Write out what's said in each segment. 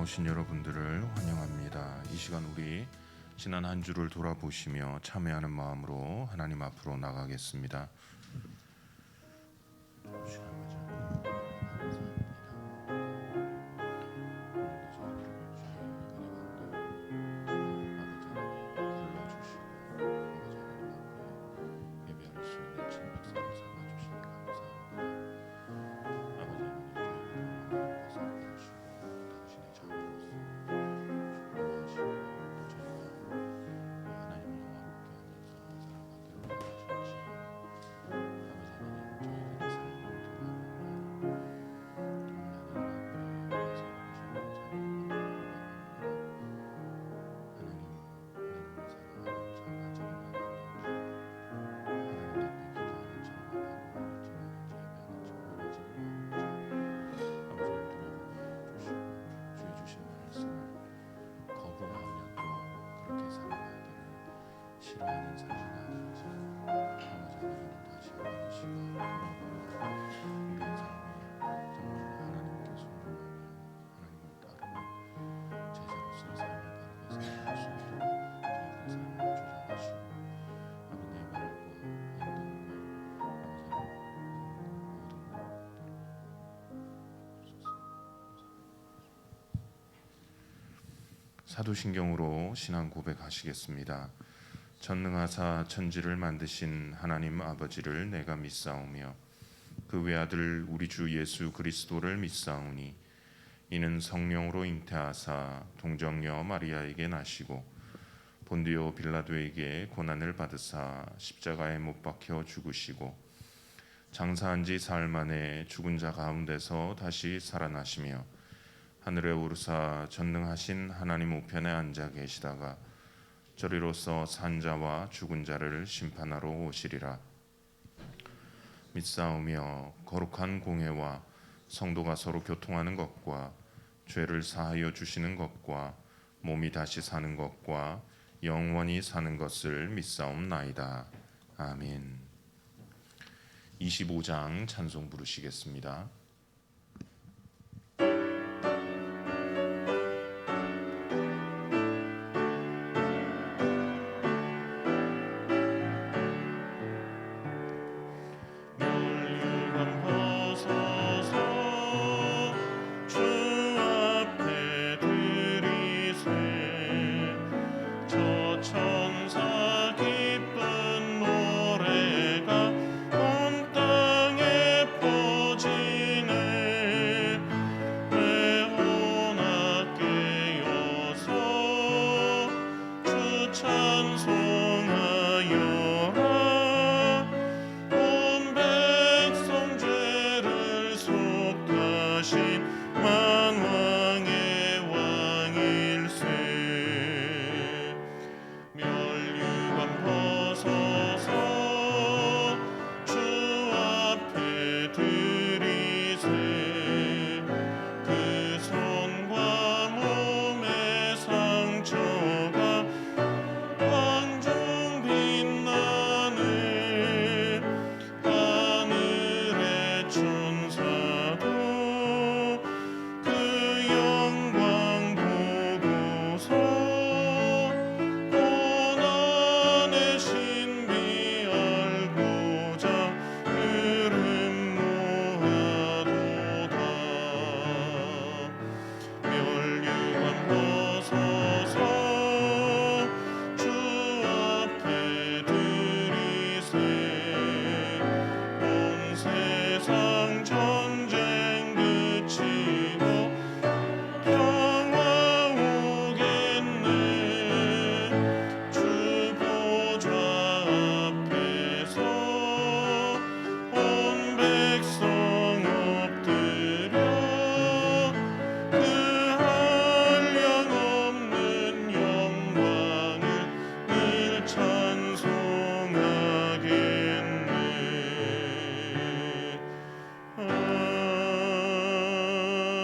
나오신 여러분들을 환영합니다. 이 시간 우리 지난 한 주를 돌아보시며 참회하는 마음으로 하나님 앞으로 나가겠습니다. 싫어하는 사실 아닌지 아버지 하나님 다시 원하시고 우리의 삶이 정말 하나님께 순종하며 하나님을 따르는 제자로서의 삶을 바르게 살아갈 수 있도록 저희들의 삶을 주장하시고 아버지의 말과 행동과 사도신경으로 신앙 고백하시겠습니다. 전능하사 천지를 만드신 하나님 아버지를 내가 믿사오며 그 외아들 우리 주 예수 그리스도를 믿사오니 이는 성령으로 잉태하사 동정녀 마리아에게 나시고 본디오 빌라도에게 고난을 받으사 십자가에 못 박혀 죽으시고 장사한 지 사흘 만에 죽은 자 가운데서 다시 살아나시며 하늘에 오르사 전능하신 하나님 우편에 앉아 계시다가 저리로서 산자와 죽은 자를 심판하러 오시리라. 믿사오며 거룩한 공회와 성도가 서로 교통하는 것과 죄를 사하여 주시는 것과 몸이 다시 사는 것과 영원히 사는 것을 믿사옵나이다. 아멘. 25장 찬송 부르시겠습니다.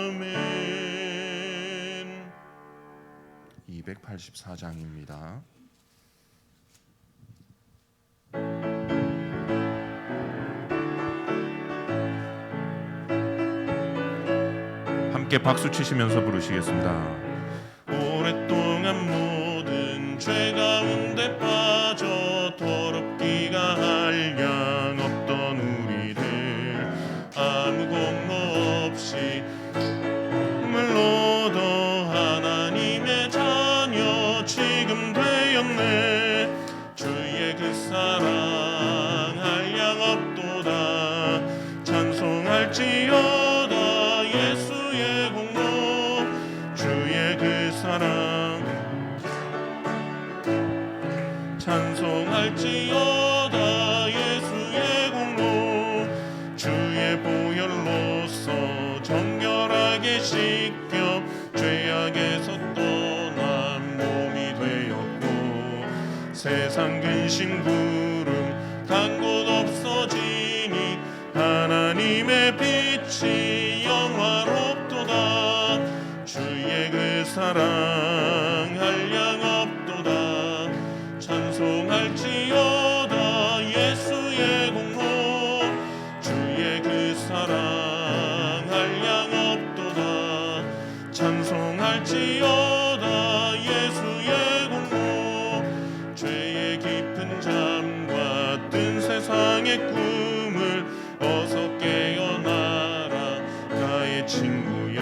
아멘. 284장입니다. 함께 함께 박수 치시면서 부르시겠습니다. 오랫동안 모든 죄 가운데 빠져 더럽기가 한량 없던 우리를 아무 공로 없이 물로도 하나님의 자녀 지금 되었네. 주의 그 사랑 한량 없도다. 찬송할지어다 예수의 공로. 주의 그 사랑 찬송할지어다 예수의 공로. 주의 보혈로서 정결하게 씻겨 죄악에서 떠난 몸이 되었고 세상 근심 구름 간 곳 없어지니 하나님의 빛이 영화롭도다. 주의 그 사랑 한량 없도다. 찬송할지어다 예수의 공로. 주의 그 사랑 한량 없도다. 찬송할지어다 예수의 공로. 죄의 깊은 잠과 뜬 세상의 꿈을 어서 깨어나라 나의 친구여.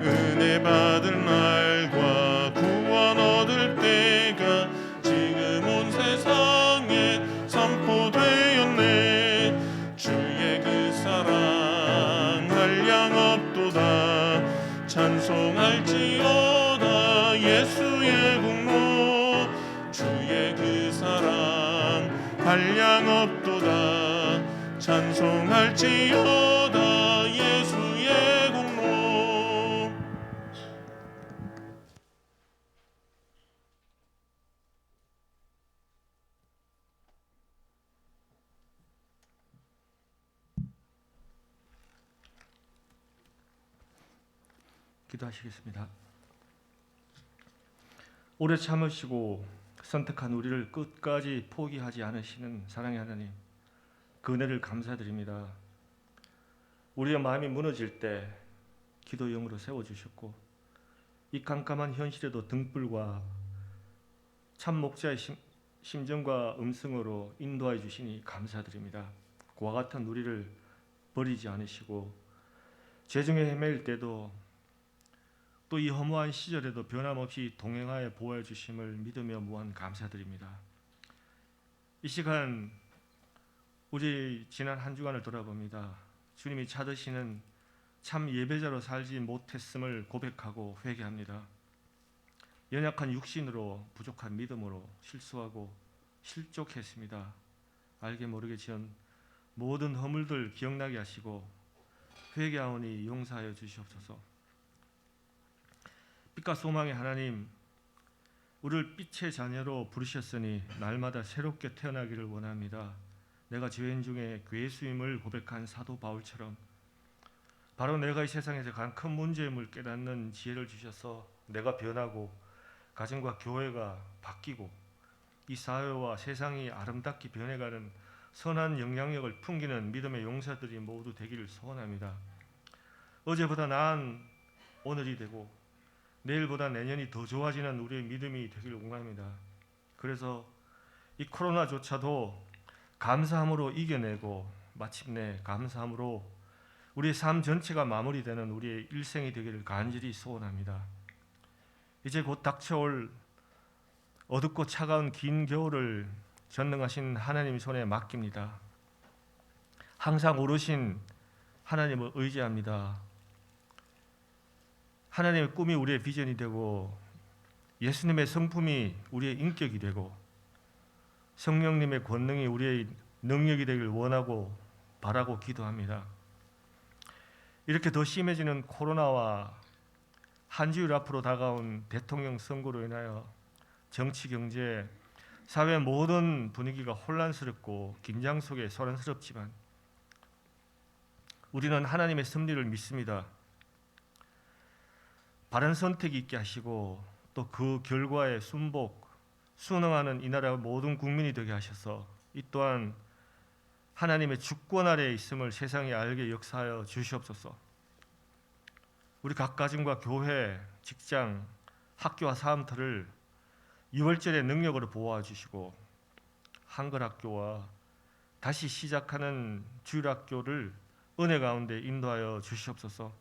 은혜 받을 날과 구원 얻을 때가 지금 온 세상에 선포되었네. 주의 그 사랑 한량 없도다. 찬송할지어다 예수의 공로. 주의 그 사랑 한량 없도다. 찬송할지어다 예수의 공로. 기도하시겠습니다. 오래 참으시고 선택한 우리를 끝까지 포기하지 않으시는 사랑의 하나님, 그 은혜를 감사드립니다. 우리의 마음이 무너질 때 기도 영으로 세워주셨고 이 깜깜한 현실에도 등불과 참 목자의 심정과 음성으로 인도해 주시니 감사드립니다. 그와 같은 우리를 버리지 않으시고 죄중에 헤맬 때도 또 이 허무한 시절에도 변함없이 동행하여 보호해 주심을 믿으며 무한 감사드립니다. 이 시간 우리 지난 한 주간을 돌아봅니다. 주님이 찾으시는 참 예배자로 살지 못했음을 고백하고 회개합니다. 연약한 육신으로 부족한 믿음으로 실수하고 실족했습니다. 알게 모르게 지은 모든 허물들 기억나게 하시고 회개하오니 용서하여 주시옵소서. 빛과 소망의 하나님, 우리를 빛의 자녀로 부르셨으니 날마다 새롭게 태어나기를 원합니다. 내가 죄인 중에 괴수임을 고백한 사도 바울처럼 바로 내가 이 세상에서 가장 큰 문제임을 깨닫는 지혜를 주셔서 내가 변하고 가정과 교회가 바뀌고 이 사회와 세상이 아름답게 변해가는 선한 영향력을 풍기는 믿음의 용사들이 모두 되기를 소원합니다. 어제보다 나은 오늘이 되고 내일보다 내년이 더 좋아지는 우리의 믿음이 되기를 원합니다. 그래서 이 코로나조차도 감사함으로 이겨내고 마침내 감사함으로 우리의 삶 전체가 마무리되는 우리의 일생이 되기를 간절히 소원합니다. 이제 곧 닥쳐올 어둡고 차가운 긴 겨울을 전능하신 하나님 손에 맡깁니다. 항상 오르신 하나님을 의지합니다. 하나님의 꿈이 우리의 비전이 되고 예수님의 성품이 우리의 인격이 되고 성령님의 권능이 우리의 능력이 되길 원하고 바라고 기도합니다. 이렇게 더 심해지는 코로나와 한 주일 앞으로 다가온 대통령 선거로 인하여 정치, 경제, 사회 모든 분위기가 혼란스럽고 긴장 속에 소란스럽지만 우리는 하나님의 섭리를 믿습니다. 바른 선택이 있게 하시고 또 그 결과에 순응하는 이 나라 모든 국민이 되게 하셔서 이 또한 하나님의 주권 아래에 있음을 세상에 알게 역사하여 주시옵소서. 우리 각 가정과 교회, 직장, 학교와 사람들을 유월절의 능력으로 보호해 주시고 한글 학교와 다시 시작하는 주일학교를 은혜 가운데 인도하여 주시옵소서.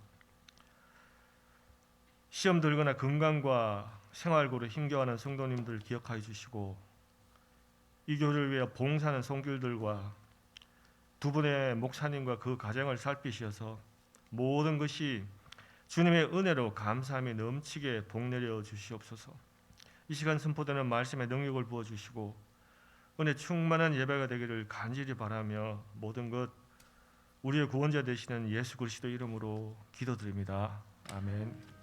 시험 들거나 건강과 생활고로 힘겨워하는 성도님들 기억하여 주시고 이 교회를 위해 봉사하는 성길들과 두 분의 목사님과 그 가정을 살피셔서 모든 것이 주님의 은혜로 감사함이 넘치게 복내려 주시옵소서. 이 시간 선포되는 말씀의 능력을 부어주시고 은혜 충만한 예배가 되기를 간절히 바라며 모든 것 우리의 구원자 되시는 예수 그리스도 이름으로 기도드립니다. 아멘.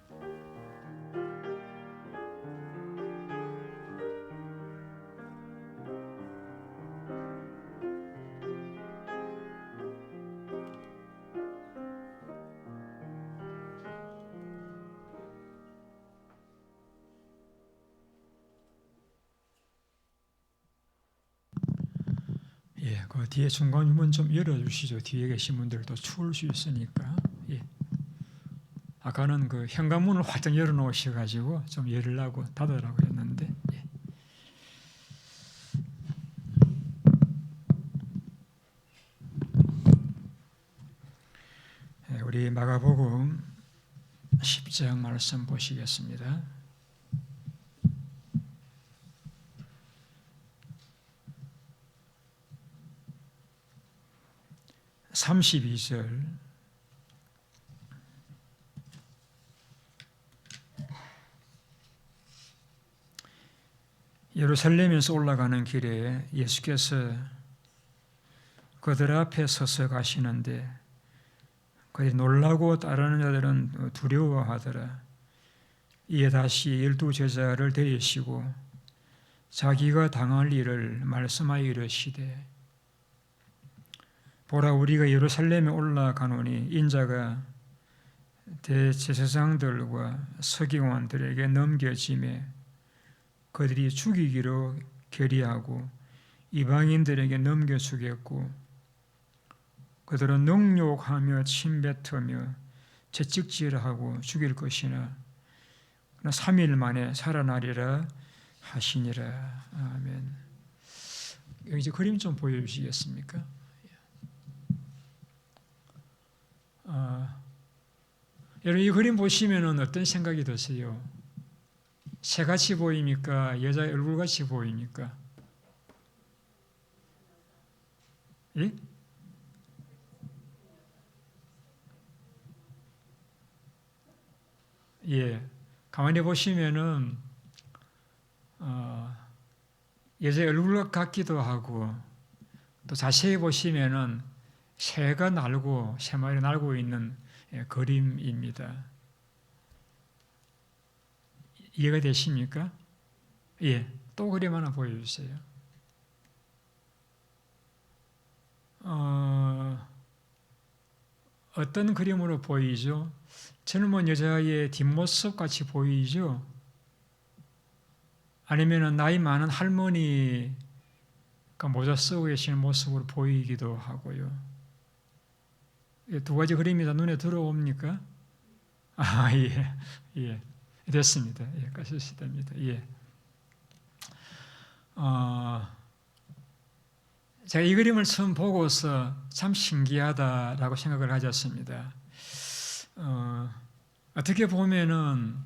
예, 그 뒤에 중간 유문 좀 열어주시죠. 뒤에 계신 분들도 추울 수 있으니까. 예. 아까는 그 현관문을 활짝 열어놓으셔가지고 좀 열으라고 닫으라고 했는데. 예. 예, 우리 마가복음 10장 말씀 보시겠습니다. 32절 예루살렘에서 올라가는 길에 예수께서 그들 앞에 서서 가시는데 그들이 놀라고 따르는 자들은 두려워하더라. 이에 다시 12 제자를 데리시고 자기가 당할 일을 말씀하여 이르시되 보라 우리가 예루살렘에 올라가노니 인자가 대제사장들과 서기관들에게 넘겨짐에 그들이 죽이기로 결의하고 이방인들에게 넘겨주겠고 그들은 능욕하며 침뱉으며 채찍질하고 죽일 것이나 3일 만에 살아나리라 하시니라. 아멘. 여기 이제 그림 좀 보여주시겠습니까? 여러분 이 그림 보시면은 어떤 생각이 드세요? 새같이 보입니까? 여자의 얼굴같이 보입니까? 예? 예, 가만히 보시면은 여자의 얼굴 같기도 하고 또 자세히 보시면은 새가 날고 새 마리 날고 있는 그림입니다. 이해가 되십니까? 예, 또 그림 하나 보여주세요. 어떤 그림으로 보이죠? 젊은 여자의 뒷모습 같이 보이죠? 아니면 나이 많은 할머니가 모자 쓰고 계시는 모습으로 보이기도 하고요. 두 가지 그림이 다 눈에 들어옵니까? 예, 예, 됐습니다. 예, 가셔도 됩니다. 예. 제가 이 그림을 처음 보고서 참 신기하다라고 생각을 가졌습니다. 어떻게 보면은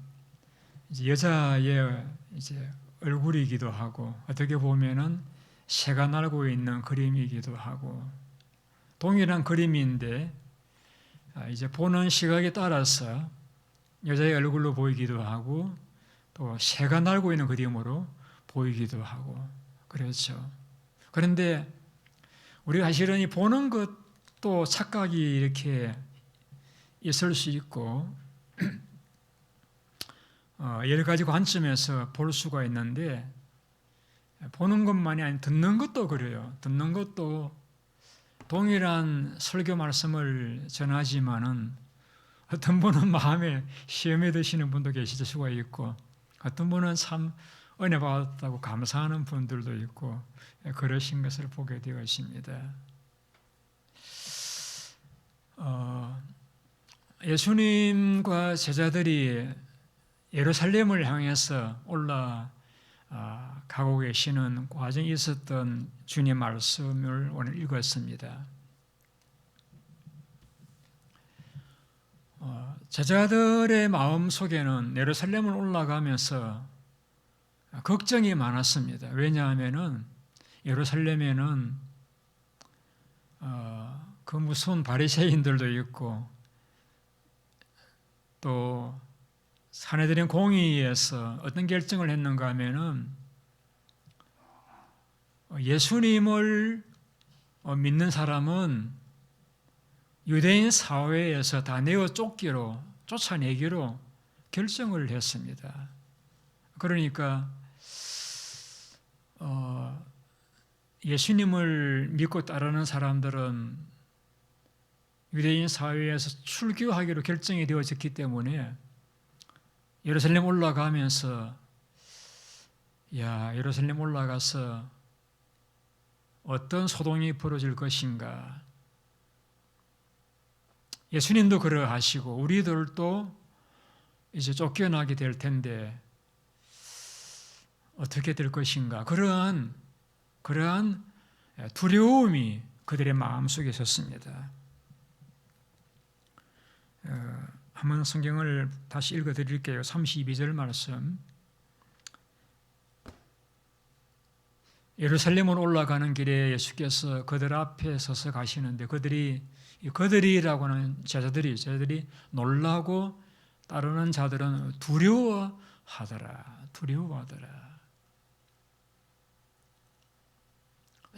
이제 여자의 이제 얼굴이기도 하고, 어떻게 보면은 새가 날고 있는 그림이기도 하고, 동일한 그림인데 이제 보는 시각에 따라서 여자의 얼굴로 보이기도 하고, 또 새가 날고 있는 그림으로 보이기도 하고, 그렇죠. 그런데 우리가 사실은 이 보는 것도 착각이 이렇게 있을 수 있고 여러 가지 관점에서 볼 수가 있는데, 보는 것만이 아니라 듣는 것도 그래요. 듣는 것도 동일한 설교 말씀을 전하지만은 어떤 분은 마음에 시험에 드시는 분도 계실 수가 있고, 어떤 분은 참 은혜 받았다고 감사하는 분들도 있고, 그러신 것을 보게 되었습니다. 예수님과 제자들이 예루살렘을 향해서 올라가고 계시는 과정에 있었던 주님의 말씀을 오늘 읽었습니다. 제자들의 마음 속에는 예루살렘을 올라가면서 걱정이 많았습니다. 왜냐하면은 예루살렘에는 그 무서운 바리새인들도 있고 또 사내들인 공의에서 어떤 결정을 했는가 하면은 예수님을 믿는 사람은 유대인 사회에서 다 내어 쫓아내기로 결정을 했습니다. 그러니까 예수님을 믿고 따르는 사람들은 유대인 사회에서 출교하기로 결정이 되어졌기 때문에 예루살렘 올라가면서 예루살렘 올라가서 어떤 소동이 벌어질 것인가. 예수님도 그러하시고 우리들도 이제 쫓겨나게 될 텐데 어떻게 될 것인가. 그러한 두려움이 그들의 마음속에 있었습니다. 한번 성경을 다시 읽어드릴게요. 32절 말씀. 예루살렘으로 올라가는 길에 예수께서 그들 앞에 서서 가시는데 그들이라고 하는 제자들이 놀라고 따르는 자들은 두려워하더라.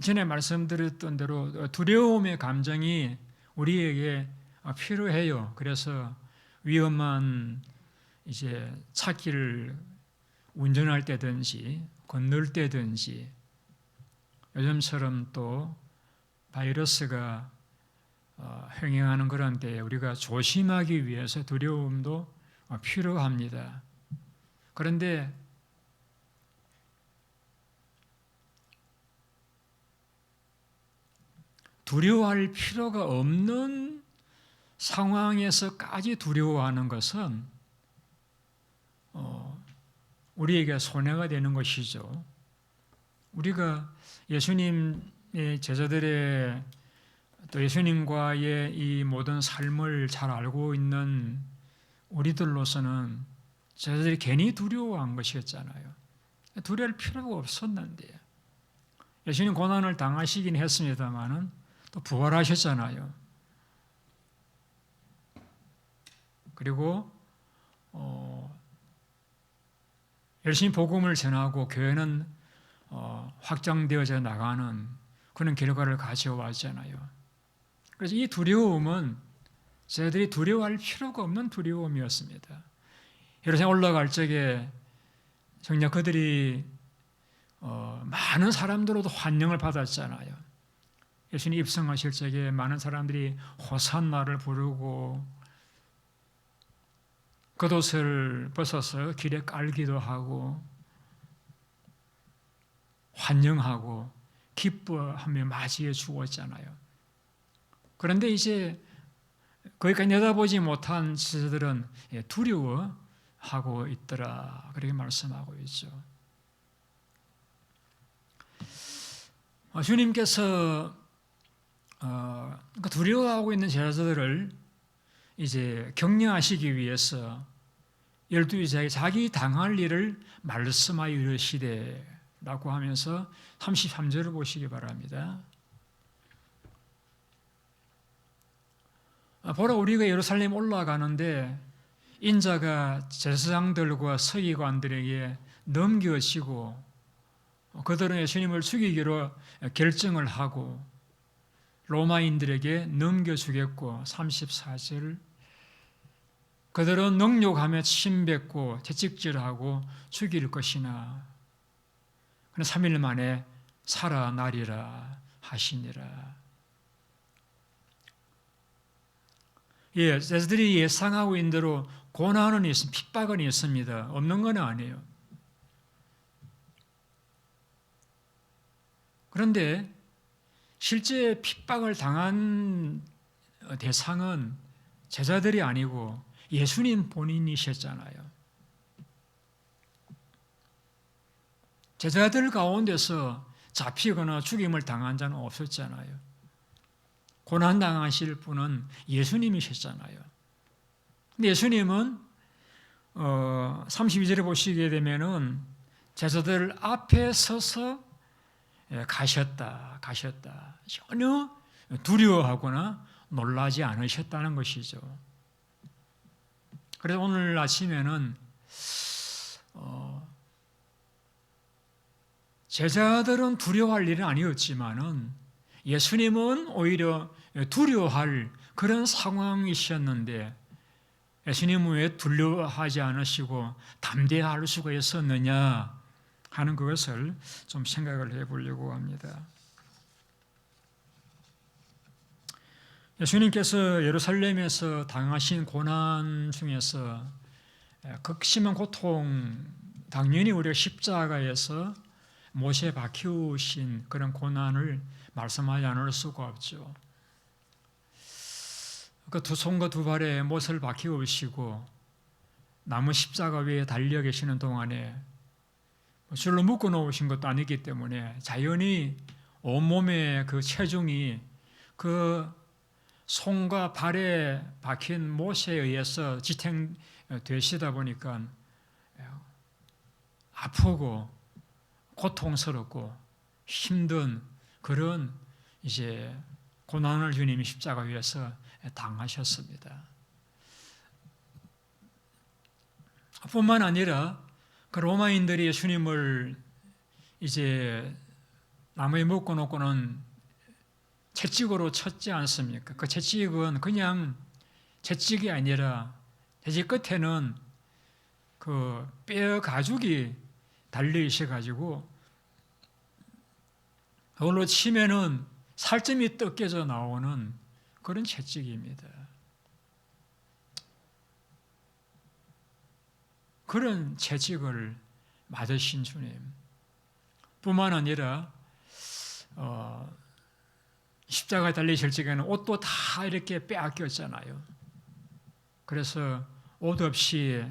전에 말씀드렸던 대로 두려움의 감정이 우리에게 필요해요. 그래서 위험한 이제 차길을 운전할 때든지 건널 때든지 요즘처럼 또 바이러스가 횡행하는 그런 때에 우리가 조심하기 위해서 두려움도 필요합니다. 그런데 두려워할 필요가 없는 상황에서까지 두려워하는 것은 우리에게 손해가 되는 것이죠. 우리가 예수님의 제자들의 또 예수님과의 이 모든 삶을 잘 알고 있는 우리들로서는 제자들이 괜히 두려워한 것이었잖아요. 두려워할 필요가 없었는데 예수님 고난을 당하시긴 했습니다마는 또 부활하셨잖아요. 그리고 열심히 복음을 전하고 교회는 확장되어져 나가는 그런 결과를 가져왔잖아요. 그래서 이 두려움은 저희들이 두려워할 필요가 없는 두려움이었습니다. 예루살렘 올라갈 적에 정작 그들이 많은 사람들로도 환영을 받았잖아요. 예수님 입성하실 적에 많은 사람들이 호산나를 부르고 겉옷을 벗어서 길에 깔기도 하고 환영하고 기뻐하며 맞이해 주었잖아요. 그런데 이제 거기까지 내다보지 못한 제자들은 두려워하고 있더라. 그렇게 말씀하고 있죠. 주님께서 두려워하고 있는 제자들을 이제 격려하시기 위해서 12제자에게 자기 당할 일을 말씀하여 이르시되 라고 하면서 33절을 보시기 바랍니다. 보라, 우리가 예루살렘 올라가는데 인자가 제사장들과 서기관들에게 넘겨지고 그들은 예수님을 죽이기로 결정을 하고 로마인들에게 넘겨주겠고 34절 그들은 능욕하며 침뱉고 채찍질하고 죽일 것이나 3일 만에 살아나리라 하시니라. 제자들이 예상하고 있는 대로 고난은 있습니다. 핍박은 있습니다. 없는 건 아니에요. 그런데 실제 핍박을 당한 대상은 제자들이 아니고 예수님 본인이셨잖아요. 제자들 가운데서 잡히거나 죽임을 당한 자는 없었잖아요. 고난당하실 분은 예수님이셨잖아요. 근데 예수님은 32절에 보시게 되면은 제자들 앞에 서서 가셨다. 전혀 두려워하거나 놀라지 않으셨다는 것이죠. 그래서 오늘 아침에는 제자들은 두려워할 일은 아니었지만은 예수님은 오히려 두려워할 그런 상황이셨는데 예수님은 왜 두려워하지 않으시고 담대할 수가 있었느냐 하는 그것을 좀 생각을 해보려고 합니다. 예수님께서 예루살렘에서 당하신 고난 중에서 극심한 고통, 당연히 우리가 십자가에서 못에 박히우신 그런 고난을 말씀하지 않을 수가 없죠. 그 두 손과 두 발에 못을 박히우시고 나무 십자가 위에 달려 계시는 동안에 줄로 묶어 놓으신 것도 아니기 때문에 자연히 온몸의 그 체중이 그 손과 발에 박힌 못에 의해서 지탱되시다 보니까 아프고 고통스럽고 힘든 그런 이제 고난을 주님이 십자가 위에서 당하셨습니다. 뿐만 아니라 그 로마인들이 예수님을 이제 나무에 묶어 놓고는 채찍으로 쳤지 않습니까? 그 채찍은 그냥 채찍이 아니라 채찍 끝에는 그 뼈 가죽이 달려 있어가지고 그걸로 치면은 살점이 뜯겨져 나오는 그런 채찍입니다. 그런 채찍을 맞으신 주님 뿐만 아니라 십자가에 달리실 적에는 옷도 다 이렇게 빼앗겼잖아요. 그래서 옷 없이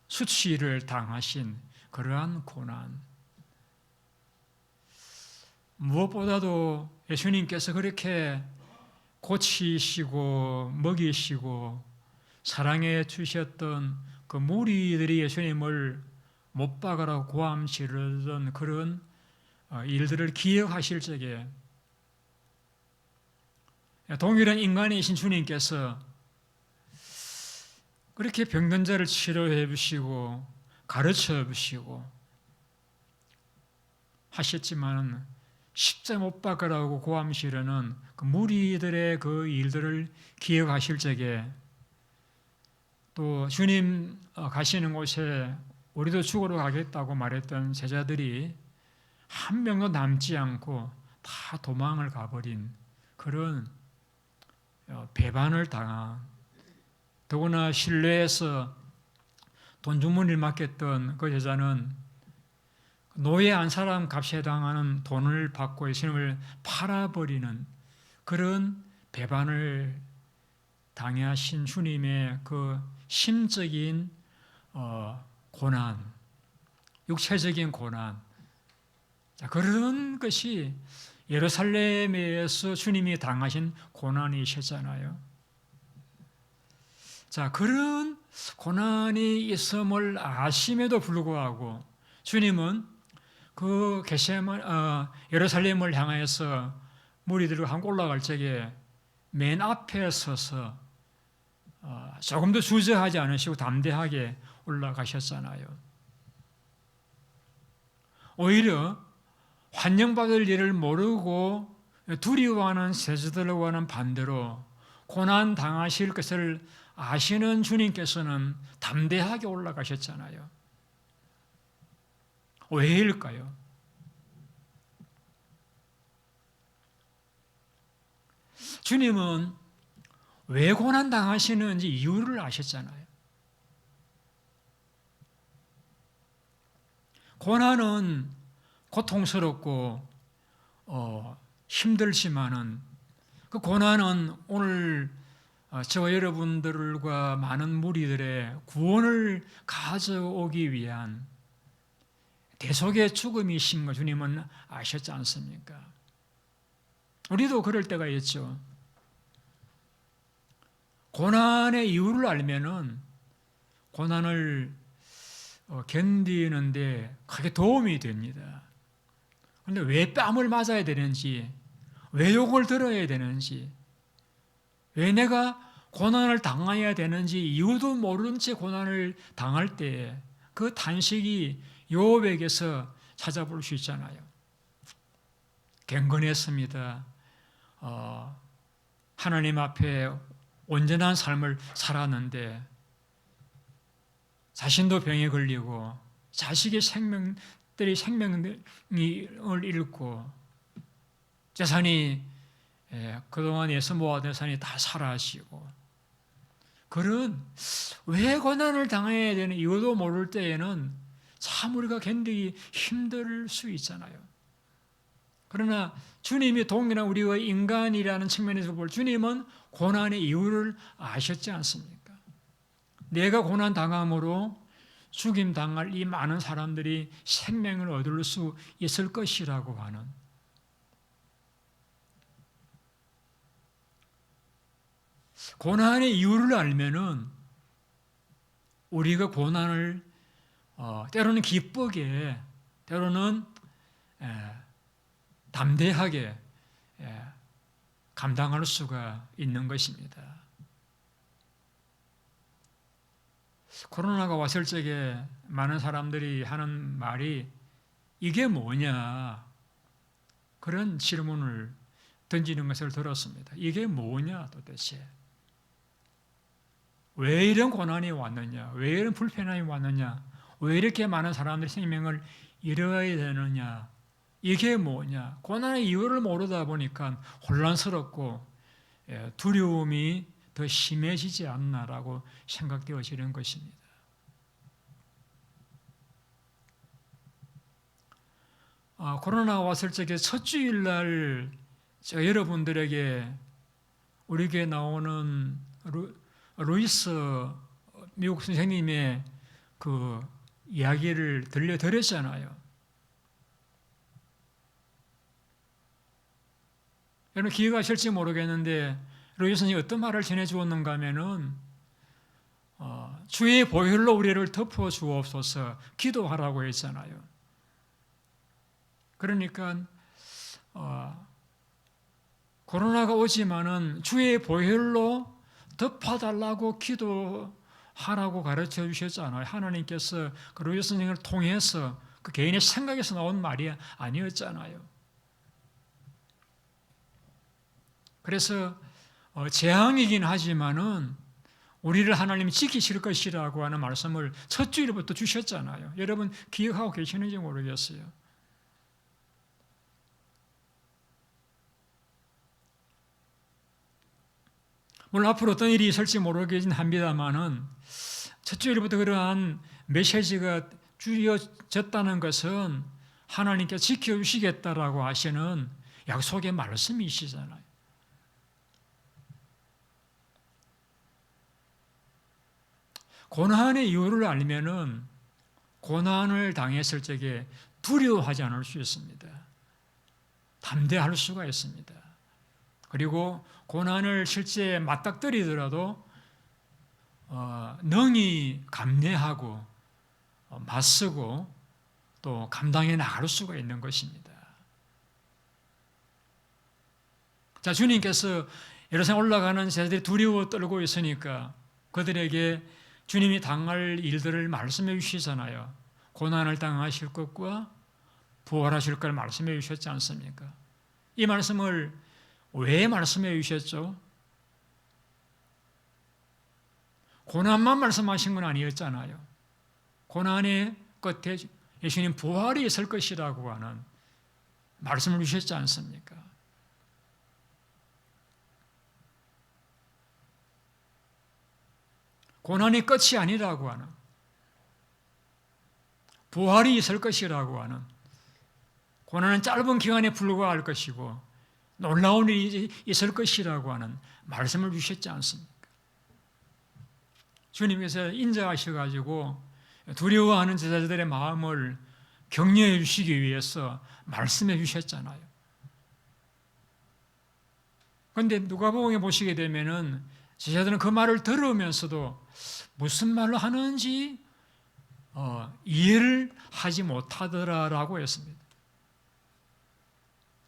수치를 당하신 그러한 고난. 무엇보다도 예수님께서 그렇게 고치시고 먹이시고 사랑해 주셨던 그 무리들이 예수님을 못 박으라고 고함 지르던 그런 일들을 기억하실 적에 동일한 인간이신 주님께서 그렇게 병든 자를 치료해 주시고 가르쳐 주시고 하셨지만 십자가 못 박으라고 고함 지르는 그 무리들의 그 일들을 기억하실 적에 또 주님 가시는 곳에 우리도 죽으러 가겠다고 말했던 제자들이 한 명도 남지 않고 다 도망을 가버린 그런 배반을 당한, 더구나 실내에서 돈 주머니를 맡겼던 그 제자는 노예 한 사람 값에 해당하는 돈을 받고 예수님을 팔아버리는 그런 배반을 당하신 주님의 그 심적인 고난, 육체적인 고난, 그런 것이 예루살렘에서 주님이 당하신 고난이셨잖아요. 자, 그런 고난이 있음을 아심에도 불구하고 주님은 그 예루살렘을 향하여서 무리들과 함께 올라갈 적에 맨 앞에 서서 조금도 주저하지 않으시고 담대하게 올라가셨잖아요. 오히려 환영받을 일을 모르고 두려워하는 제자들과는 반대로 고난 당하실 것을 아시는 주님께서는 담대하게 올라가셨잖아요. 왜일까요? 주님은 왜 고난 당하시는지 이유를 아셨잖아요. 고난은 고통스럽고 힘들지만은 그 고난은 오늘 저와 여러분들과 많은 무리들의 구원을 가져오기 위한 대속의 죽음이신 걸 주님은 아셨지 않습니까? 우리도 그럴 때가 있죠. 고난의 이유를 알면은 고난을 견디는데 크게 도움이 됩니다. 그런데 왜 뺨을 맞아야 되는지, 왜 욕을 들어야 되는지, 왜 내가 고난을 당해야 되는지 이유도 모른 채 고난을 당할 때 그 탄식이 욥에게서 찾아볼 수 있잖아요. 경건했습니다. 하나님 앞에 온전한 삶을 살았는데 자신도 병에 걸리고 자식의 생명을 잃고 재산이 그동안 예서 모아둔 재산이 다 사라지고 그런 왜 고난을 당해야 되는 이유도 모를 때에는 참 우리가 견디기 힘들 수 있잖아요. 그러나 주님이 동일한 우리가 인간이라는 측면에서 볼 주님은 고난의 이유를 아셨지 않습니까? 내가 고난 당함으로 죽임 당할 이 많은 사람들이 생명을 얻을 수 있을 것이라고 하는 고난의 이유를 알면은 우리가 고난을 때로는 기쁘게, 때로는 담대하게 감당할 수가 있는 것입니다. 코로나가 왔을 적에 많은 사람들이 하는 말이 이게 뭐냐? 그런 질문을 던지는 것을 들었습니다. 이게 뭐냐 도대체? 왜 이런 고난이 왔느냐? 왜 이런 불편함이 왔느냐? 왜 이렇게 많은 사람들이 생명을 잃어야 되느냐? 이게 뭐냐? 고난의 이유를 모르다 보니까 혼란스럽고 두려움이 더 심해지지 않나라고 생각되어지는 것입니다. 코로나가 왔을 적에 첫 주일날 제가 여러분들에게 우리 교회 나오는 루이스 미국 선생님의 그 이야기를 들려드렸잖아요. 여러분 기억하실지 모르겠는데 루이스 선생님이 어떤 말을 전해주었는가 하면은 주의 보혈로 우리를 덮어주옵소서 기도하라고 했잖아요. 그러니까 코로나가 오지만은 주의 보혈로 덮어달라고 기도하라고 가르쳐 주셨잖아요. 하나님께서 그 루이스 선생을 통해서 그 개인의 생각에서 나온 말이 아니었잖아요. 그래서 재앙이긴 하지만은 우리를 하나님이 지키실 것이라고 하는 말씀을 첫 주일부터 주셨잖아요. 여러분 기억하고 계시는지 모르겠어요. 물론 앞으로 어떤 일이 있을지 모르긴 합니다만은 첫 주일부터 그러한 메시지가 주어졌다는 것은 하나님께 지켜주시겠다라고 하시는 약속의 말씀이시잖아요. 고난의 이유를 알면은 고난을 당했을 적에 두려워하지 않을 수 있습니다. 담대할 수가 있습니다. 그리고 고난을 실제 맞닥뜨리더라도 능히 감내하고 맞서고 또 감당해 나갈 수가 있는 것입니다. 자, 주님께서 예루살렘 올라가는 제자들이 두려워 떨고 있으니까 그들에게 주님이 당할 일들을 말씀해 주시잖아요. 고난을 당하실 것과 부활하실 걸 말씀해 주셨지 않습니까? 이 말씀을 왜 말씀해 주셨죠? 고난만 말씀하신 건 아니었잖아요. 고난의 끝에 예수님 부활이 있을 것이라고 하는 말씀을 주셨지 않습니까? 고난이 끝이 아니라고 하는, 부활이 있을 것이라고 하는, 고난은 짧은 기간에 불과할 것이고 놀라운 일이 있을 것이라고 하는 말씀을 주셨지 않습니까? 주님께서 인정하셔가지고 두려워하는 제자들의 마음을 격려해 주시기 위해서 말씀해 주셨잖아요. 그런데 누가복음에 보시게 되면은 제자들은 그 말을 들으면서도 무슨 말을 하는지 이해를 하지 못하더라라고 했습니다.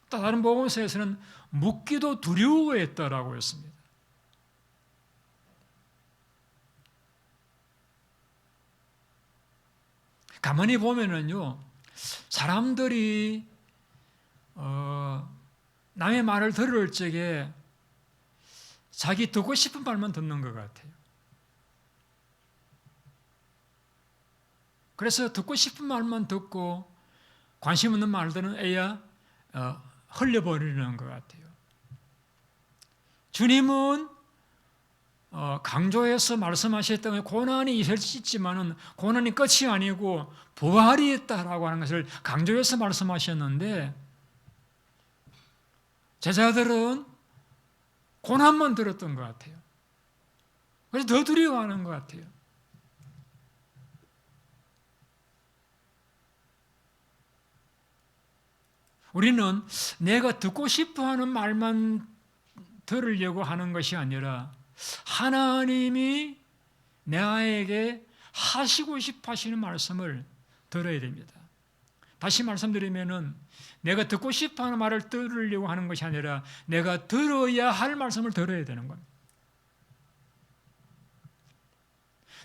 또 다른 복음서에서는 묻기도 두려워했다라고 했습니다. 가만히 보면은요, 사람들이 남의 말을 들을 적에 자기 듣고 싶은 말만 듣는 것 같아요. 그래서 듣고 싶은 말만 듣고 관심 없는 말들은 애야 흘려버리는 것 같아요. 주님은 강조해서 말씀하셨던 게 고난이 있을지만은 고난이 끝이 아니고 부활이 있다라고 하는 것을 강조해서 말씀하셨는데 제자들은 고난만 들었던 것 같아요. 그래서 더 두려워하는 것 같아요. 우리는 내가 듣고 싶어하는 말만 들으려고 하는 것이 아니라 하나님이 나에게 하시고 싶어 하시는 말씀을 들어야 됩니다. 다시 말씀드리면은 내가 듣고 싶어 하는 말을 들으려고 하는 것이 아니라 내가 들어야 할 말씀을 들어야 되는 겁니다.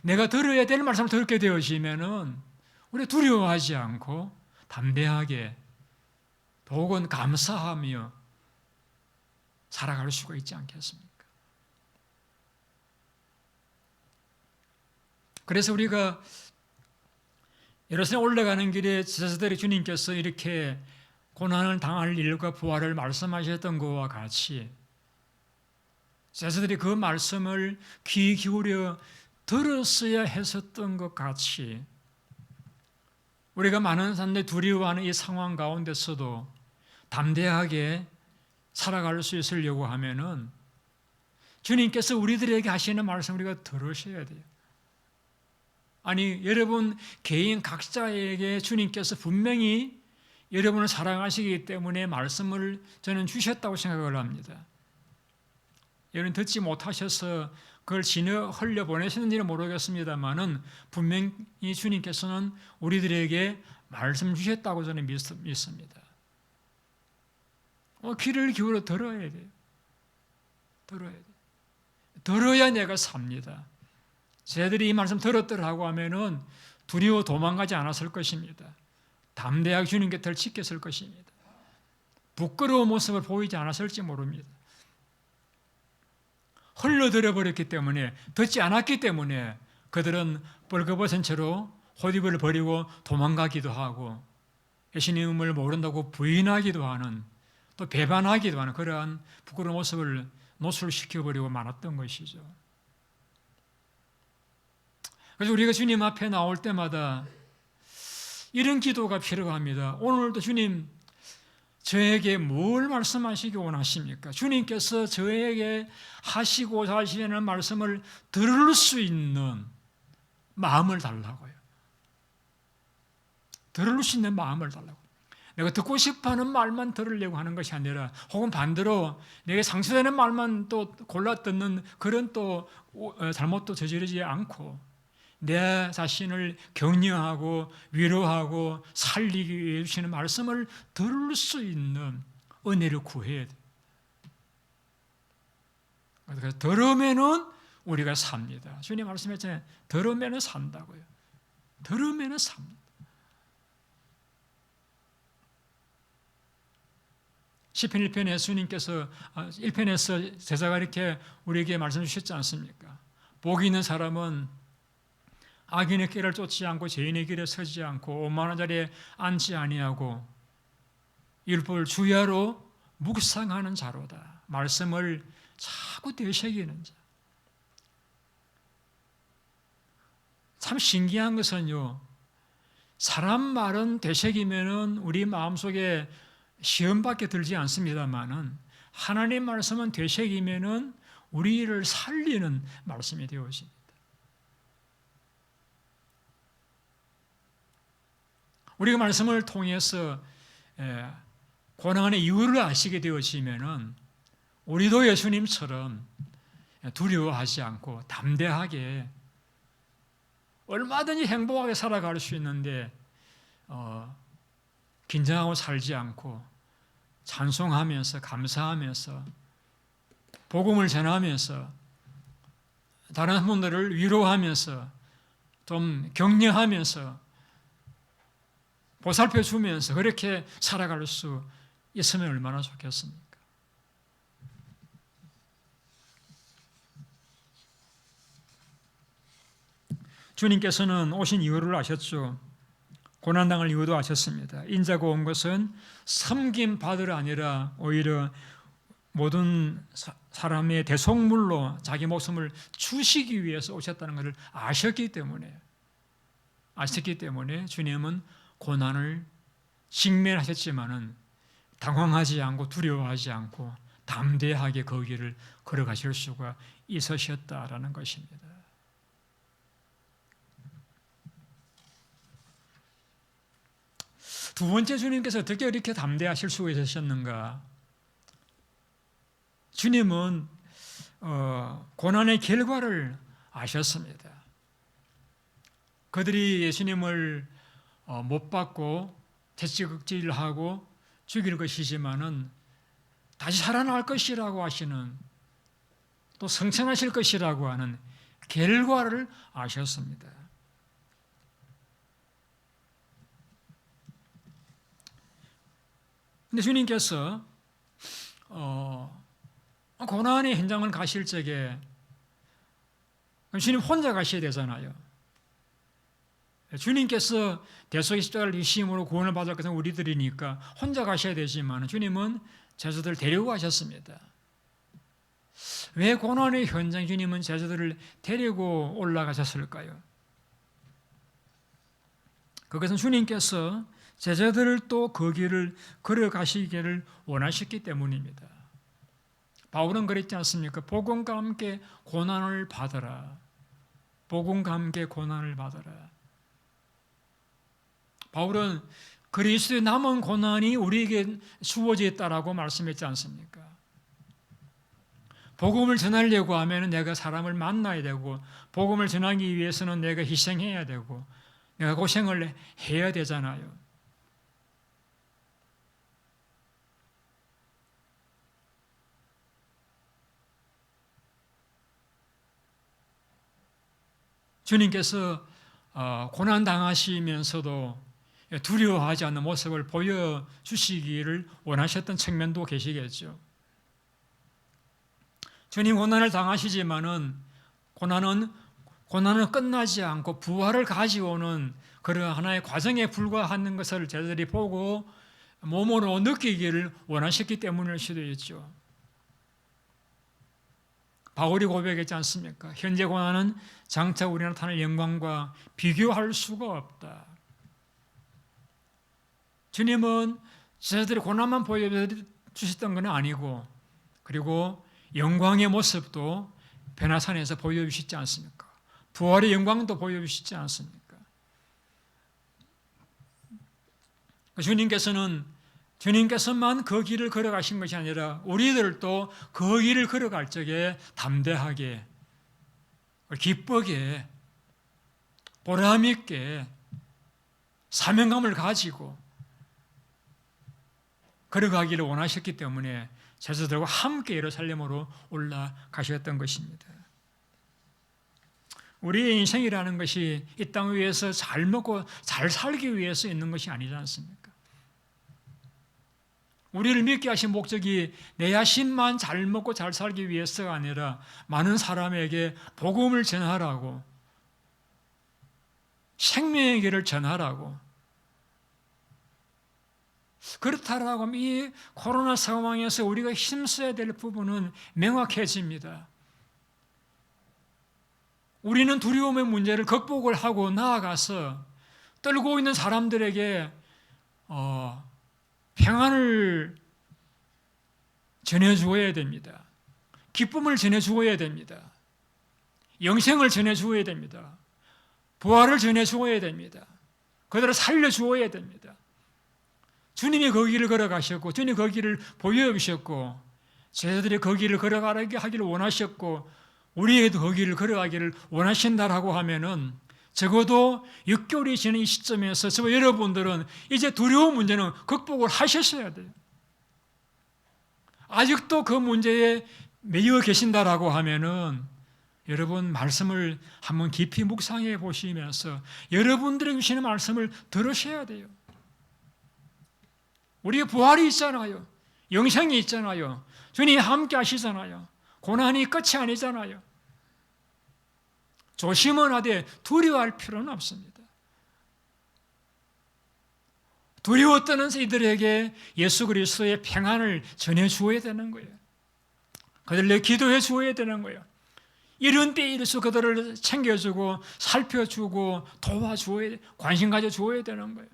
내가 들어야 될 말씀을 듣게 되어지면은 우리 두려워하지 않고 담대하게 혹은 감사하며 살아갈 수가 있지 않겠습니까? 그래서 우리가 예루살렘 올라가는 길에 제자들이 주님께서 이렇게 고난을 당할 일과 부활을 말씀하셨던 것과 같이 제자들이 그 말씀을 귀 기울여 들었어야 했었던 것 같이 우리가 많은 사람들이 두려워하는 이 상황 가운데서도 담대하게 살아갈 수 있으려고 하면은 주님께서 우리들에게 하시는 말씀 우리가 들으셔야 돼요. 아니, 여러분 개인 각자에게 주님께서 분명히 여러분을 사랑하시기 때문에 말씀을 저는 주셨다고 생각을 합니다. 여러분 듣지 못하셔서 그걸 지나 흘려보내셨는지는 모르겠습니다만은 분명히 주님께서는 우리들에게 말씀 주셨다고 저는 믿습니다. 귀를 기울여 들어야 돼요. 들어야 돼요. 들어야 내가 삽니다. 쟤들이 이 말씀 들었더라고 하면은 두려워 도망가지 않았을 것입니다. 담대하게 주님 곁을 지켰을 것입니다. 부끄러운 모습을 보이지 않았을지 모릅니다. 흘러들어 버렸기 때문에, 듣지 않았기 때문에 그들은 벌거벗은 채로 호디브를 버리고 도망가기도 하고 예수님을 모른다고 부인하기도 하는, 또 배반하기도 하는 그러한 부끄러운 모습을 노출시켜버리고 말았던 것이죠. 그래서 우리가 주님 앞에 나올 때마다 이런 기도가 필요합니다. 오늘도 주님, 저에게 뭘 말씀하시기 원하십니까? 주님께서 저에게 하시고자 하시는 말씀을 들을 수 있는 마음을 달라고요. 들을 수 있는 마음을 달라고. 내가 듣고 싶어하는 말만 들으려고 하는 것이 아니라, 혹은 반대로 내게 상처되는 말만 또 골라 듣는 그런 또 잘못도 저지르지 않고 내 자신을 격려하고 위로하고 살리기 위해 주시는 말씀을 들을 수 있는 은혜를 구해야 돼요. 그래서 들으면은 우리가 삽니다. 주님 말씀했잖아요. 들으면은 산다고요. 들으면은 삽니다. 시편 1편에 주님께서 1편에서 제자가 이렇게 우리에게 말씀 주셨지 않습니까? 복이 있는 사람은 악인의 길을 쫓지 않고 죄인의 길에 서지 않고 오만한 자리에 앉지 아니하고 율법을 주야로 묵상하는 자로다. 말씀을 자꾸 되새기는 자. 참 신기한 것은요, 사람 말은 되새기면은 우리 마음속에 시험밖에 들지 않습니다만은 하나님 말씀은 되새기면은 우리를 살리는 말씀이 되어집니다. 우리가 말씀을 통해서 고난의 이유를 아시게 되어지면은 우리도 예수님처럼 두려워하지 않고 담대하게 얼마든지 행복하게 살아갈 수 있는데 긴장하고 살지 않고 찬송하면서 감사하면서 복음을 전하면서 다른 분들을 위로하면서 좀 격려하면서 보살펴 주면서 그렇게 살아갈 수 있으면 얼마나 좋겠습니까? 주님께서는 오신 이유를 아셨죠. 고난당할 이유도 아셨습니다. 인자가 온 것은 섬김 받으러 아니라 오히려 모든 사람의 대속물로 자기 목숨을 주시기 위해서 오셨다는 것을 아셨기 때문에 주님은 고난을 직면하셨지만은 당황하지 않고 두려워하지 않고 담대하게 그 길을 걸어가실 수가 있으셨다라는 것입니다. 두 번째, 주님께서 어떻게 이렇게 담대하실 수가 있으셨는가? 주님은 고난의 결과를 아셨습니다. 그들이 예수님을 못 받고 채찍질하고 죽일 것이지만은 다시 살아날 것이라고 하시는, 또 성천하실 것이라고 하는 결과를 아셨습니다. 근데 주님께서 고난의 현장을 가실 적에 주님 혼자 가셔야 되잖아요. 주님께서 대속의 십자가를 이심으로 구원을 받을 것은 우리들이니까 혼자 가셔야 되지만 주님은 제자들을 데리고 가셨습니다. 왜 고난의 현장 주님은 제자들을 데리고 올라가셨을까요? 그것은 주님께서 제자들을 또 그 길을 걸어가시기를 원하셨기 때문입니다. 바울은 그랬지 않습니까? 복음과 함께 고난을 받으라. 복음과 함께 고난을 받으라. 바울은 그리스도의 남은 고난이 우리에게 주어져 있다라고 말씀했지 않습니까? 복음을 전하려고 하면 내가 사람을 만나야 되고, 복음을 전하기 위해서는 내가 희생해야 되고, 내가 고생을 해야 되잖아요. 주님께서 고난 당하시면서도 두려워하지 않는 모습을 보여주시기를 원하셨던 측면도 계시겠죠. 주님 고난을 당하시지만은 고난은 끝나지 않고 부활을 가져오는 그런 하나의 과정에 불과하는 것을 제자들이 보고 몸으로 느끼기를 원하셨기 때문일 수도 있죠. 바울이 고백했지 않습니까? 현재 고난은 장차 우리 나타날 영광과 비교할 수가 없다. 주님은 제자들이 고난만 보여주셨던 건 아니고, 그리고 영광의 모습도 변화산에서 보여주시지 않습니까? 부활의 영광도 보여주시지 않습니까? 주님께서만 그 길을 걸어가신 것이 아니라 우리들도 그 길을 걸어갈 적에 담대하게, 기쁘게, 보람있게, 사명감을 가지고 걸어가기를 원하셨기 때문에 제자들과 함께 예루살렘으로 올라가셨던 것입니다. 우리의 인생이라는 것이 이 땅 위에서 잘 먹고 잘 살기 위해서 있는 것이 아니지 않습니까? 우리를 믿게 하신 목적이 내 자신만 잘 먹고 잘 살기 위해서가 아니라 많은 사람에게 복음을 전하라고, 생명의 길을 전하라고. 그렇다라고 하면 이 코로나 상황에서 우리가 힘써야 될 부분은 명확해집니다. 우리는 두려움의 문제를 극복을 하고 나아가서 떨고 있는 사람들에게 평안을 전해주어야 됩니다. 기쁨을 전해주어야 됩니다. 영생을 전해주어야 됩니다. 부활을 전해주어야 됩니다. 그들을 살려주어야 됩니다. 주님이 그 길을 걸어가셨고 주님이 그 길을 보여주셨고 제자들이 그 길을 걸어가게 하기를 원하셨고 우리에게도 그 길을 걸어가기를 원하신다라고 하면은 적어도 6개월이 지난 이 시점에서 저와 여러분들은 이제 두려운 문제는 극복을 하셨어야 돼요. 아직도 그 문제에 매여 계신다라고 하면은 여러분 말씀을 한번 깊이 묵상해 보시면서 여러분들에게 주시는 말씀을 들으셔야 돼요. 우리의 부활이 있잖아요. 영생이 있잖아요. 주님이 함께 하시잖아요. 고난이 끝이 아니잖아요. 조심은 하되 두려워할 필요는 없습니다. 두려워 떠는 이들에게 예수 그리스도의 평안을 전해 주어야 되는 거예요. 그들에게 기도해 주어야 되는 거예요. 이런 때에 이르서 그들을 챙겨주고 살펴주고 도와주어야, 관심 가져주어야 되는 거예요.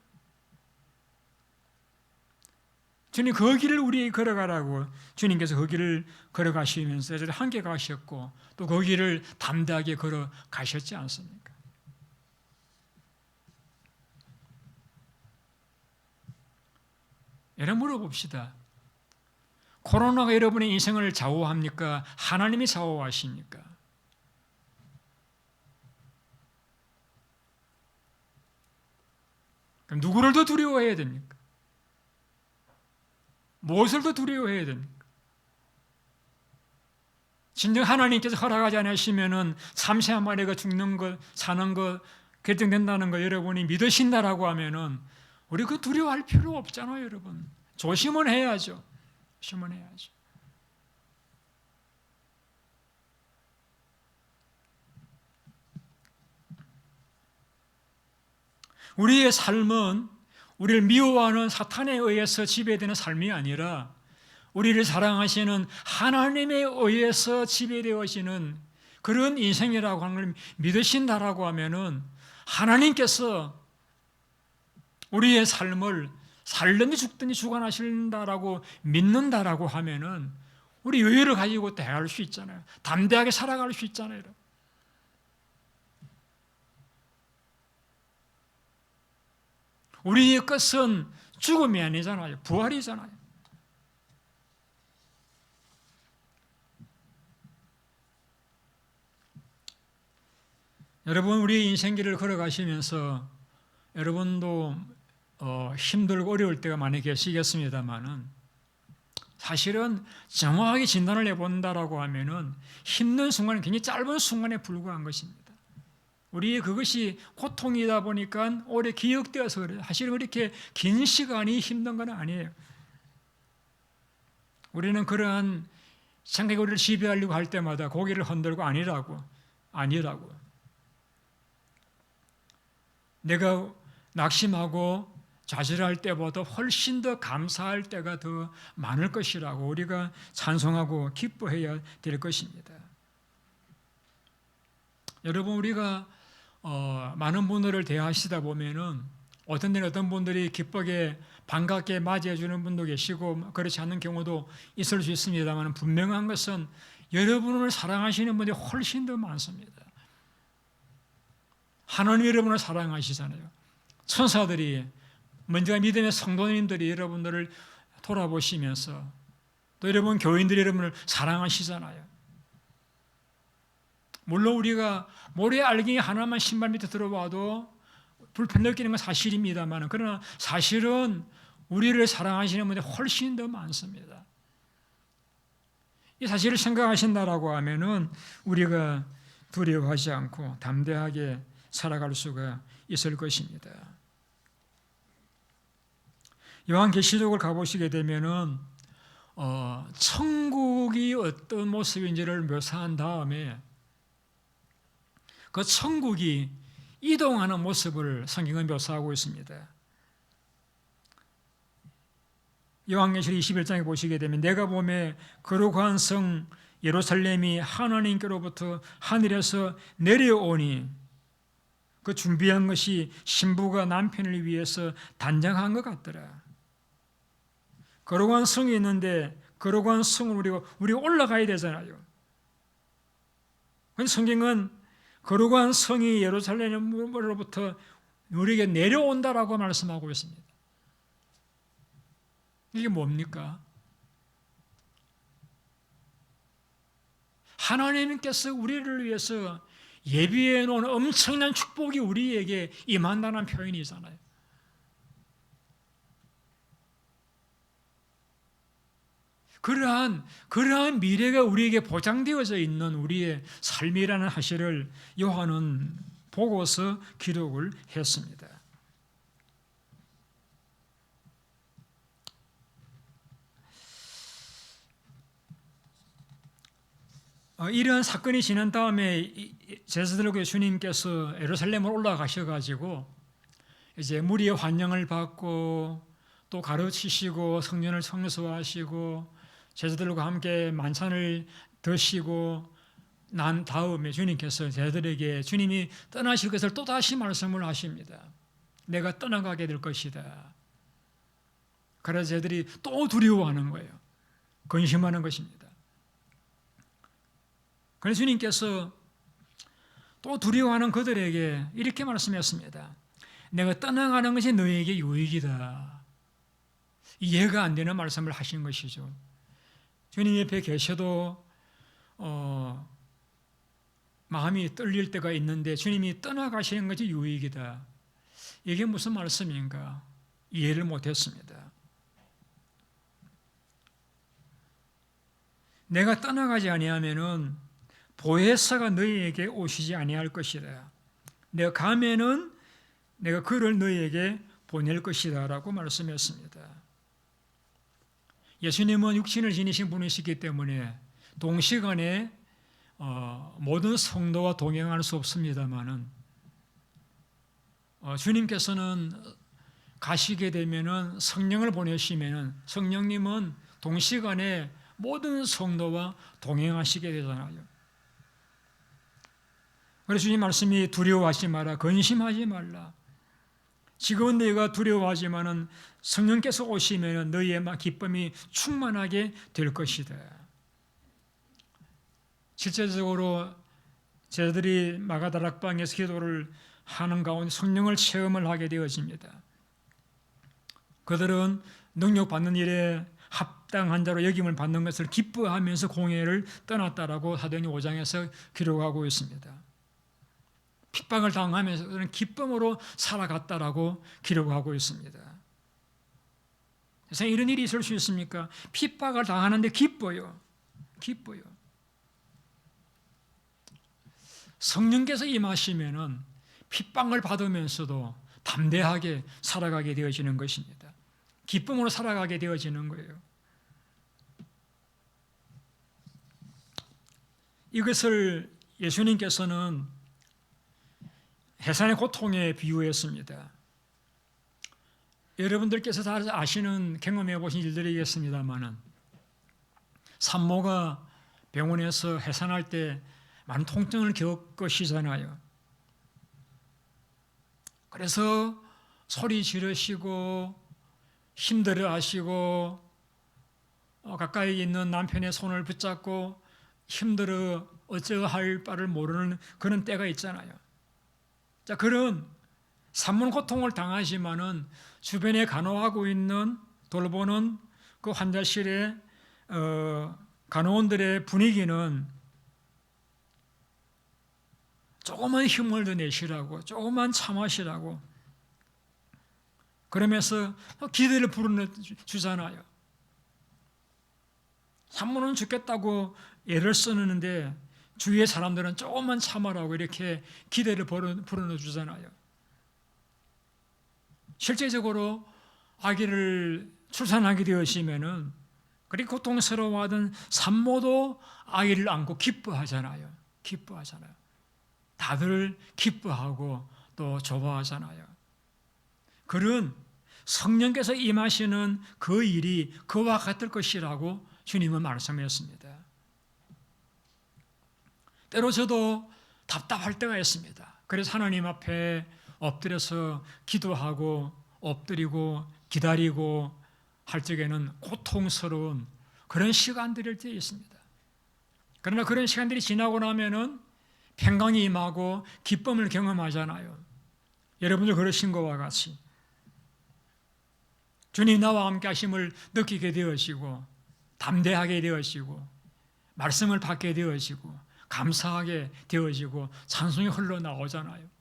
주님 그 길을 우리에게 걸어가라고 주님께서 그 길을 걸어가시면서 함께 가셨고 또 그 길을 담대하게 걸어가셨지 않습니까? 여러분 물어봅시다. 코로나가 여러분의 인생을 좌우합니까? 하나님이 좌우하십니까? 그럼 누구를 더 두려워해야 됩니까? 무엇을 더 두려워해야 됩니까? 진정 하나님께서 허락하지 않으시면은 참새 한 마리가 죽는 것, 사는 것 결정된다는 거 여러분이 믿으신다라고 하면은 우리 그 두려워할 필요 없잖아요, 여러분. 조심은 해야죠. 조심은 해야죠. 우리의 삶은 우리를 미워하는 사탄에 의해서 지배되는 삶이 아니라 우리를 사랑하시는 하나님에 의해서 지배되어지는 그런 인생이라고 하는 걸 믿으신다라고 하면은 하나님께서 우리의 삶을 살든지 죽든지 주관하신다라고 믿는다라고 하면은 우리 여유를 가지고 대할 수 있잖아요. 담대하게 살아갈 수 있잖아요. 우리의 끝은 죽음이 아니잖아요. 부활이잖아요. 여러분 우리 인생길을 걸어가시면서 여러분도 힘들고 어려울 때가 많이 계시겠습니다만은 사실은 정확하게 진단을 해본다라고 하면은 힘든 순간은 굉장히 짧은 순간에 불과한 것입니다. 우리 그것이 고통이다 보니까 오래 기억되어서 그래요. 사실은 그렇게 긴 시간이 힘든 건 아니에요. 우리는 그러한 생각이 우리를 지배하려고 할 때마다 고개를 흔들고 아니라고. 내가 낙심하고 좌절할 때보다 훨씬 더 감사할 때가 더 많을 것이라고 우리가 찬송하고 기뻐해야 될 것입니다. 여러분 우리가 많은 분들을 대하시다 보면은 어떤 때는 어떤 분들이 기쁘게 반갑게 맞이해 주는 분도 계시고 그렇지 않는 경우도 있을 수 있습니다만 분명한 것은 여러분을 사랑하시는 분들이 훨씬 더 많습니다. 하나님 여러분을 사랑하시잖아요. 천사들이 먼저 믿음의 성도님들이 여러분들을 돌아보시면서 또 여러분 교인들이 여러분을 사랑하시잖아요. 물론 우리가 모래 알갱이 하나만 신발 밑에 들어봐도 불편 느끼는 건 사실입니다만 그러나 사실은 우리를 사랑하시는 분들이 훨씬 더 많습니다. 이 사실을 생각하신다라고 하면은 우리가 두려워하지 않고 담대하게 살아갈 수가 있을 것입니다. 요한계시록을 가보시게 되면은 천국이 어떤 모습인지를 묘사한 다음에 그 천국이 이동하는 모습을 성경은 묘사하고 있습니다. 요한계시록 21장에 보시게 되면 내가 보매 거룩한 성 예루살렘이 하나님께로부터 하늘에서 내려오니 그 준비한 것이 신부가 남편을 위해서 단장한 것 같더라. 거룩한 성이 있는데 거룩한 성을 우리가 올라가야 되잖아요. 그런데 성경은 거룩한 성이 예루살렘으로부터 우리에게 내려온다라고 말씀하고 있습니다. 이게 뭡니까? 하나님께서 우리를 위해서 예비해 놓은 엄청난 축복이 우리에게 임한다는 표현이잖아요. 그러한 미래가 우리에게 보장되어져 있는 우리의 삶이라는 사실을 요한은 보고서 기록을 했습니다. 이런 사건이 지난 다음에 제사들과 주님께서 예루살렘으로 올라가셔가지고 이제 무리의 환영을 받고 또 가르치시고 성전을 청소하시고 제자들과 함께 만찬을 드시고 난 다음에 주님께서 제자들에게 주님이 떠나실 것을 또다시 말씀을 하십니다. 내가 떠나가게 될 것이다. 그래서 제자들이 또 두려워하는 거예요. 근심하는 것입니다. 그래서 주님께서 또 두려워하는 그들에게 이렇게 말씀했습니다. 내가 떠나가는 것이 너에게 유익이다. 이해가 안 되는 말씀을 하신 것이죠. 주님 옆에 계셔도 마음이 떨릴 때가 있는데 주님이 떠나가시는 것이 유익이다. 이게 무슨 말씀인가? 이해를 못했습니다. 내가 떠나가지 아니하면은 보혜사가 너희에게 오시지 아니할 것이다. 내가 가면은 내가 그를 너희에게 보낼 것이다 라고 말씀했습니다. 예수님은 육신을 지니신 분이시기 때문에 동시간에 모든 성도와 동행할 수 없습니다만은 주님께서는 가시게 되면은 성령을 보내시면은 성령님은 동시간에 모든 성도와 동행하시게 되잖아요. 그래서 주님 말씀이 두려워하지 마라, 근심하지 말라. 지금은 너희가 두려워하지만은 성령께서 오시면 너희의 기쁨이 충만하게 될 것이다. 실제적으로 제자들이 마가다락방에서 기도를 하는 가운데 성령을 체험을 하게 되어집니다. 그들은 능력받는 일에 합당한 자로 여김을 받는 것을 기뻐하면서 공회를 떠났다라고 사도행전 5장에서 기록하고 있습니다. 핍박을 당하면서 그들은 기쁨으로 살아갔다라고 기록하고 있습니다. 세상에 이런 일이 있을 수 있습니까? 핍박을 당하는데 기뻐요. 기뻐요. 성령께서 임하시면은 핍박을 받으면서도 담대하게 살아가게 되어지는 것입니다. 기쁨으로 살아가게 되어지는 거예요. 이것을 예수님께서는 해산의 고통에 비유했습니다. 여러분들께서 다 아시는 경험해 보신 일들이겠습니다만은 산모가 병원에서 해산할 때 많은 통증을 겪으시잖아요. 그래서 소리 지르시고 힘들어 하시고 가까이 있는 남편의 손을 붙잡고 힘들어 어찌할 바를 모르는 그런 때가 있잖아요. 자, 그런 산문 고통을 당하지만은 주변에 간호하고 있는 돌보는 그 환자실의 간호원들의 분위기는 조금만 힘을 더 내시라고, 조금만 참으시라고 그러면서 기대를 불어주잖아요. 산모는 죽겠다고 애를 쓰는데 주위의 사람들은 조금만 참으라고 이렇게 기대를 불어넣어주잖아요. 실제적으로 아기를 출산하게 되어지면은 그리 고통스러워하던 산모도 아기를 안고 기뻐하잖아요. 기뻐하잖아요. 다들 기뻐하고 또 좋아하잖아요. 그런 성령께서 임하시는 그 일이 그와 같을 것이라고 주님은 말씀했습니다. 때로 저도 답답할 때가 있습니다. 그래서 하나님 앞에 엎드려서 기도하고 엎드리고 기다리고 할 적에는 고통스러운 그런 시간들일 때 있습니다. 그러나 그런 시간들이 지나고 나면은 평강이 임하고 기쁨을 경험하잖아요. 여러분도 그러신 것과 같이 주님 나와 함께 하심을 느끼게 되어지고 담대하게 되어지고 말씀을 받게 되어지고 감사하게 되어지고 찬송이 흘러나오잖아요.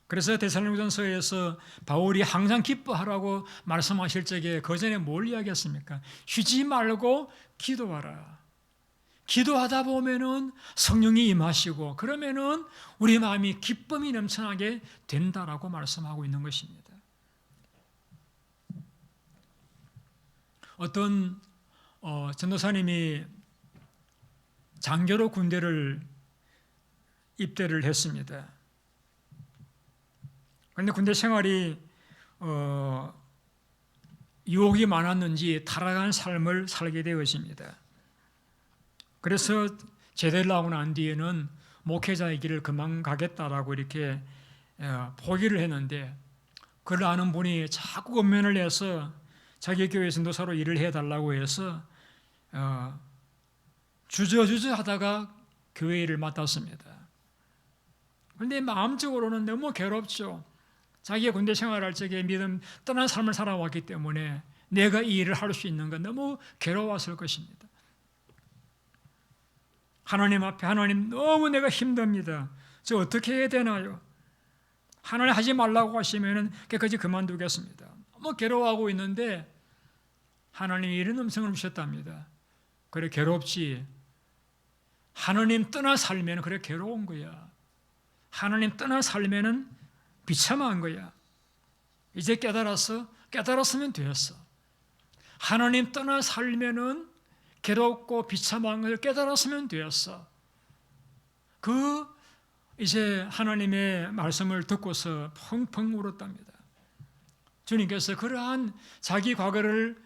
그래서 데살로니가전서에서 바울이 항상 기뻐하라고 말씀하실 적에 그 전에 뭘 이야기했습니까? 쉬지 말고 기도하라. 기도하다 보면은 성령이 임하시고 그러면은 우리 마음이 기쁨이 넘쳐나게 된다라고 말씀하고 있는 것입니다. 어떤 전도사님이 장교로 군대를 입대를 했습니다. 그런데 군대 생활이 유혹이 많았는지 타락한 삶을 살게 되었습니다. 그래서 제대를 하고 난 뒤에는 목회자의 길을 그만 가겠다라고 이렇게 포기를 했는데 그걸 아는 분이 자꾸 권면을 해서 자기 교회 전도사로 일을 해달라고 해서 주저주저 하다가 교회 일을 맡았습니다. 그런데 마음적으로는 너무 괴롭죠. 자기가 군대 생활할 적에 믿음 떠난 삶을 살아왔기 때문에 내가 이 일을 할 수 있는 건 너무 괴로웠을 것입니다. 하나님 앞에 하나님 너무 내가 힘듭니다. 저 어떻게 해야 되나요? 하나님 하지 말라고 하시면은 깨끗이 그만두겠습니다. 너무 괴로워하고 있는데 하나님이 이런 음성을 주셨답니다. 그래 괴롭지. 하나님 떠나 살면 그래 괴로운 거야. 하나님 떠나 살면은 비참한 거야. 이제 깨달았으면 되었어. 하나님 떠나 살면은 괴롭고 비참한 것을 깨달았으면 되었어. 이제 하나님의 말씀을 듣고서 펑펑 울었답니다. 주님께서 그러한 자기 과거를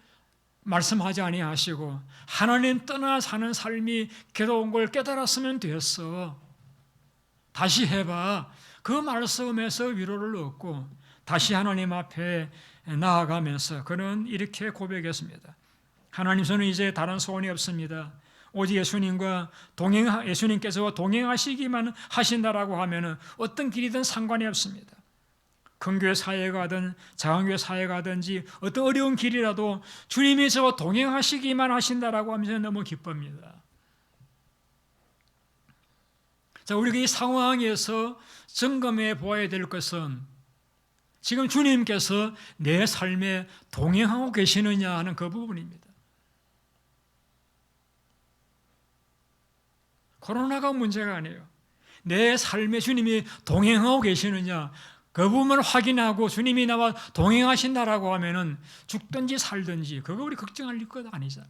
말씀하지 아니하시고 하나님 떠나 사는 삶이 괴로운 걸 깨달았으면 되었어. 다시 해봐. 그 말씀에서 위로를 얻고 다시 하나님 앞에 나아가면서 그는 이렇게 고백했습니다. 하나님, 저는 이제 다른 소원이 없습니다. 오직 예수님께서 동행하시기만 하신다라고 하면은 어떤 길이든 상관이 없습니다. 큰 교회 사회가 하든 작은 교회 사회가 하든지 어떤 어려운 길이라도 주님이 저와 동행하시기만 하신다라고 하면서 너무 기쁩니다. 자, 우리가 이 상황에서 점검해 보아야 될 것은 지금 주님께서 내 삶에 동행하고 계시느냐 하는 그 부분입니다. 코로나가 문제가 아니에요. 내 삶에 주님이 동행하고 계시느냐 그 부분을 확인하고 주님이 나와 동행하신다라고 하면은 죽든지 살든지 그거 우리 걱정할 것 아니잖아요.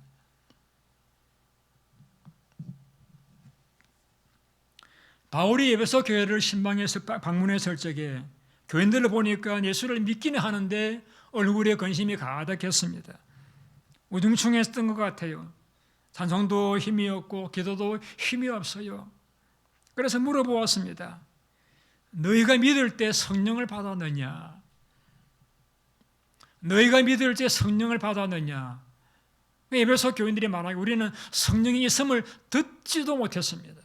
바울이 에베소 교회를 신방에서 방문했을 적에 교인들을 보니까 예수를 믿기는 하는데 얼굴에 근심이 가득했습니다. 우중충했던 것 같아요. 찬송도 힘이 없고 기도도 힘이 없어요. 그래서 물어보았습니다. 너희가 믿을 때 성령을 받았느냐? 너희가 믿을 때 성령을 받았느냐? 에베소 교인들이 말하기 우리는 성령이 있음을 듣지도 못했습니다.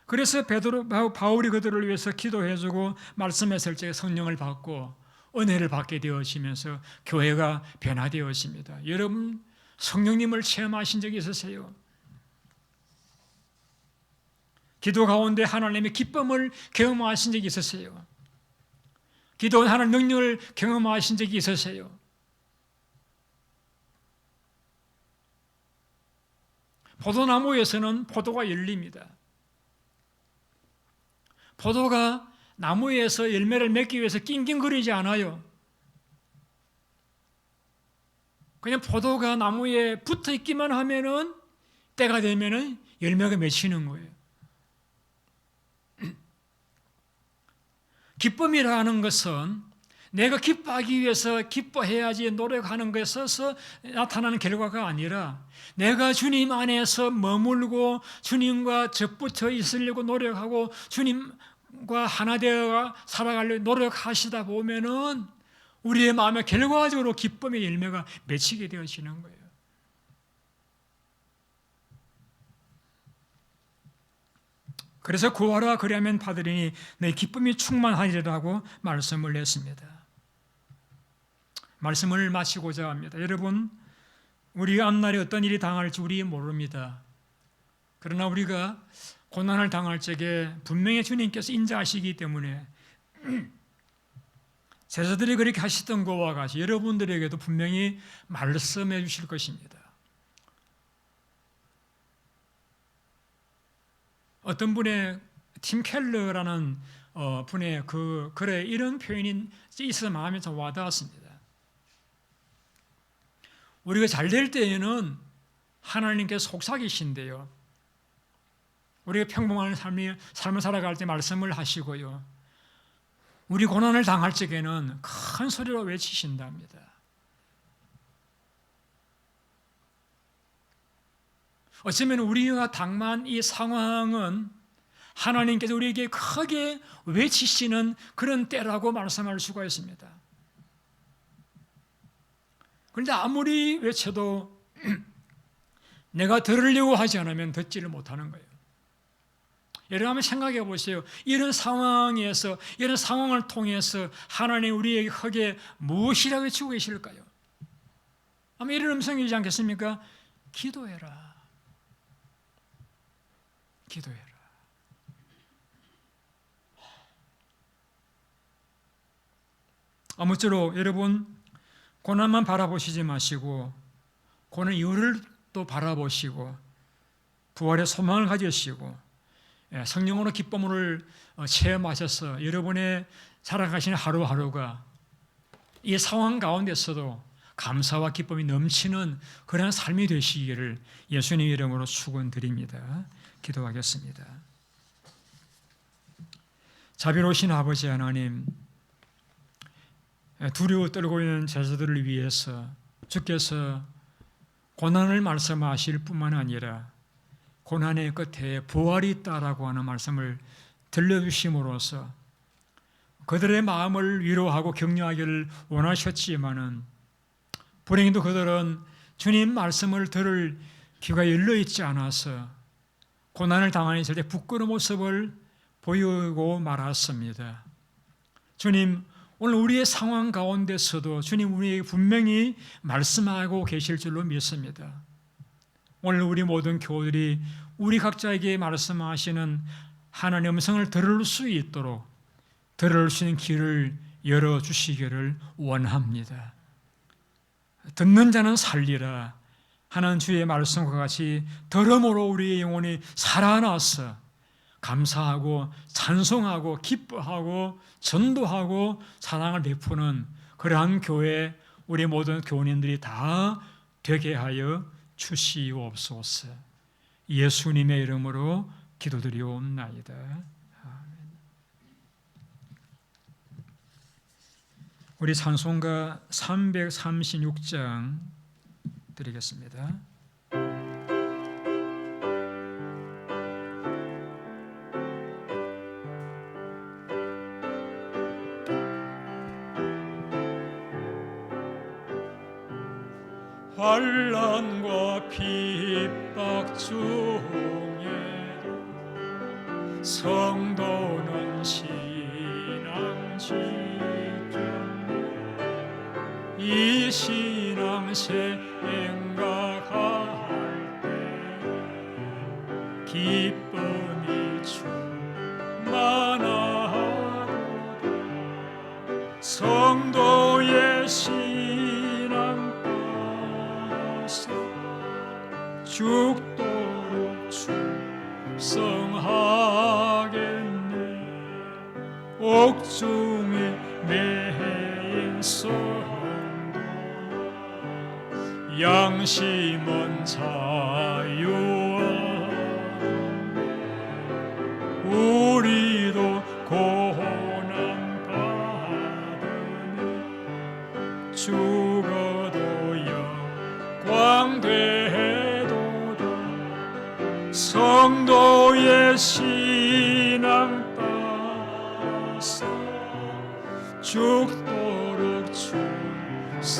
그래서 바울이 그들을 위해서 기도해주고 말씀했을 때 성령을 받고 은혜를 받게 되어지면서 교회가 변화되었습니다. 여러분 성령님을 체험하신 적이 있으세요? 기도 가운데 하나님의 기쁨을 경험하신 적이 있으세요? 기도하는 능력을 경험하신 적이 있으세요? 포도나무에서는 포도가 열립니다. 포도가 나무에서 열매를 맺기 위해서 낑낑거리지 않아요. 그냥 포도가 나무에 붙어 있기만 하면은 때가 되면은 열매가 맺히는 거예요. 기쁨이라는 것은 내가 기뻐하기 위해서 기뻐해야지 노력하는 것에 있어서 나타나는 결과가 아니라 내가 주님 안에서 머물고 주님과 접붙어 있으려고 노력하고 주님과 하나 되어 살아가려고 노력하시다 보면은 우리의 마음에 결과적으로 기쁨의 열매가 맺히게 되어지는 거예요. 그래서 구하라 그리하면 받으리니 내 기쁨이 충만하리라 하고 말씀을 했습니다. 말씀을 마치고자 합니다. 여러분, 우리가 앞날에 어떤 일이 당할지 우리 모릅니다. 그러나 우리가 고난을 당할 적에 분명히 주님께서 인자하시기 때문에 제자들이 그렇게 하셨던 것과 같이 여러분들에게도 분명히 말씀해 주실 것입니다. 어떤 분의 팀 켈러라는 분의 그 글에 이런 표현이 있어서 마음에 좀 와닿았습니다. 우리가 잘 될 때에는 하나님께서 속삭이신데요, 우리가 평범한 삶을 살아갈 때 말씀을 하시고요, 우리 고난을 당할 적에는 큰 소리로 외치신답니다. 어쩌면 우리가 당한 이 상황은 하나님께서 우리에게 크게 외치시는 그런 때라고 말씀할 수가 있습니다. 그런데 아무리 외쳐도 내가 들으려고 하지 않으면 듣지를 못하는 거예요. 여러분 한번 생각해 보세요. 이런 상황에서, 이런 상황을 통해서 하나님 우리에게 크게 무엇이라고 외치고 계실까요? 아마 이런 음성이지 않겠습니까? 기도해라. 기도해라. 아무쪼록 여러분, 고난만 바라보시지 마시고 고난 이후를 또 바라보시고 부활의 소망을 가지시고 성령으로 기쁨을 체험하셔서 여러분의 살아가시는 하루하루가 이 상황 가운데서도 감사와 기쁨이 넘치는 그런 삶이 되시기를 예수님 이름으로 축원드립니다. 기도하겠습니다. 자비로우신 아버지 하나님, 두려워 떨고 있는 제자들을 위해서 주께서 고난을 말씀하실 뿐만 아니라 고난의 끝에 부활이 있다라고 하는 말씀을 들려주심으로써 그들의 마음을 위로하고 격려하기를 원하셨지만은 불행히도 그들은 주님 말씀을 들을 귀가 열려있지 않아서 고난을 당하는 때 부끄러운 모습을 보이고 말았습니다. 주님, 오늘 우리의 상황 가운데서도 주님 우리에게 분명히 말씀하고 계실 줄로 믿습니다. 오늘 우리 모든 교우들이 우리 각자에게 말씀하시는 하나님의 음성을 들을 수 있도록 들을 수 있는 길을 열어주시기를 원합니다. 듣는 자는 살리라 하는 주의 말씀과 같이 들음으로 우리의 영혼이 살아나서 감사하고 찬송하고 기뻐하고 전도하고 사랑을 베푸는 그러한 교회, 우리 모든 교우님들이 다 되게 하여 주시옵소서. 예수님의 이름으로 기도드리옵나이다. 아멘. 우리 찬송가 336장 드리겠습니다. 환난과 핍박 중에도 성도는 신앙 지켰네. 이 신앙 생각할 때 기쁨이 충만하도다. 성도의 신앙 죽도록 충성하겠네. 옥중에 매인 성도 양심은 자유하네. 우리도 고난 받으니 죽어도 영광되도다. 성도의 신앙 따라서 죽도록 충성하겠네.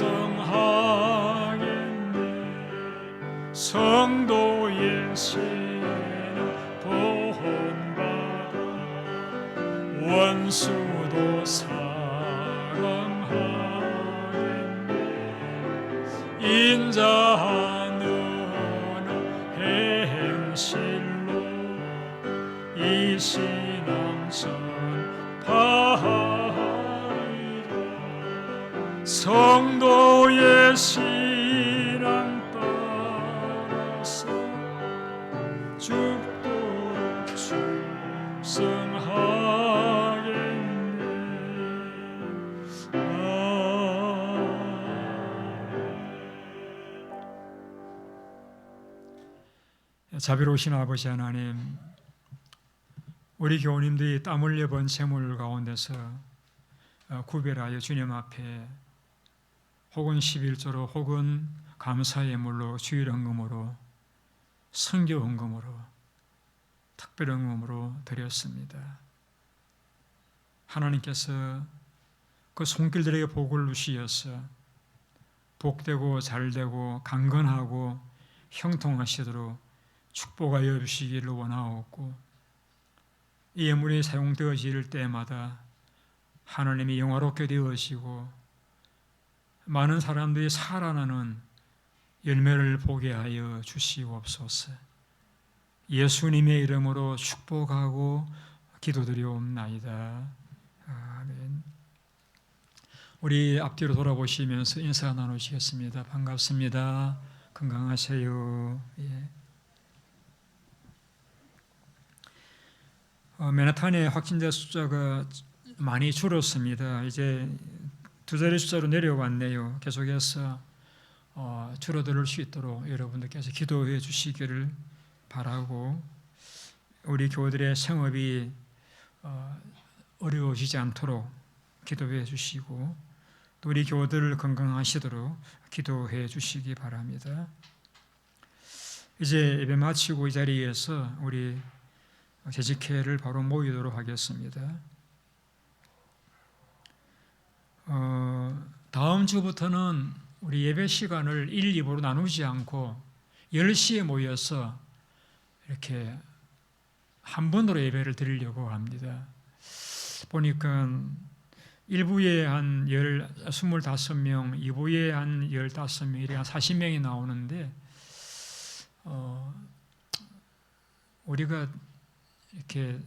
성도의 신앙 보험받 원수도 사랑하겠네. 인자는 행실로 이 신앙 전파하리라. 성도의 신앙 따라서 죽도록 충성하겠네. 자비로우신 아버지 하나님, 우리 교우님들이 땀 흘려 번 재물 가운데서 구별하여 주님 앞에 혹은 11조로 혹은 감사의 물로 주일 헌금으로 선교 헌금으로 특별 헌금으로 드렸습니다. 하나님께서 그 손길들에게 복을 누시어서 복되고 잘되고 강건하고 형통하시도록 축복하여 주시기를 원하옵고, 이 예물이 사용되어질 때마다 하나님이 영화롭게 되어지고 많은 사람들이 살아나는 열매를 보게 하여 주시옵소서. 예수님의 이름으로 축복하고 기도드리옵나이다. 아멘. 우리 앞뒤로 돌아보시면서 인사 나누시겠습니다. 반갑습니다. 건강하세요. 예. 맨하탄의 확진자 숫자가 많이 줄었습니다. 이제 두 자리 숫자로 내려왔네요. 계속해서 줄어들 수 있도록 여러분들께서 기도해 주시기를 바라고, 우리 교우들의 생업이 어려워지지 않도록 기도해 주시고, 또 우리 교우들 건강하시도록 기도해 주시기 바랍니다. 이제 예배 마치고 이 자리에서 우리 재직회를 바로 모이도록 하겠습니다. 다음 주부터는 우리 예배 시간을 1, 2부로 나누지 않고 10시에 모여서 이렇게 한 번으로 예배를 드리려고 합니다. 보니까 1부에 한 25명, 2부에 한 15명, 이렇게 한 40명이 나오는데 우리가 이렇게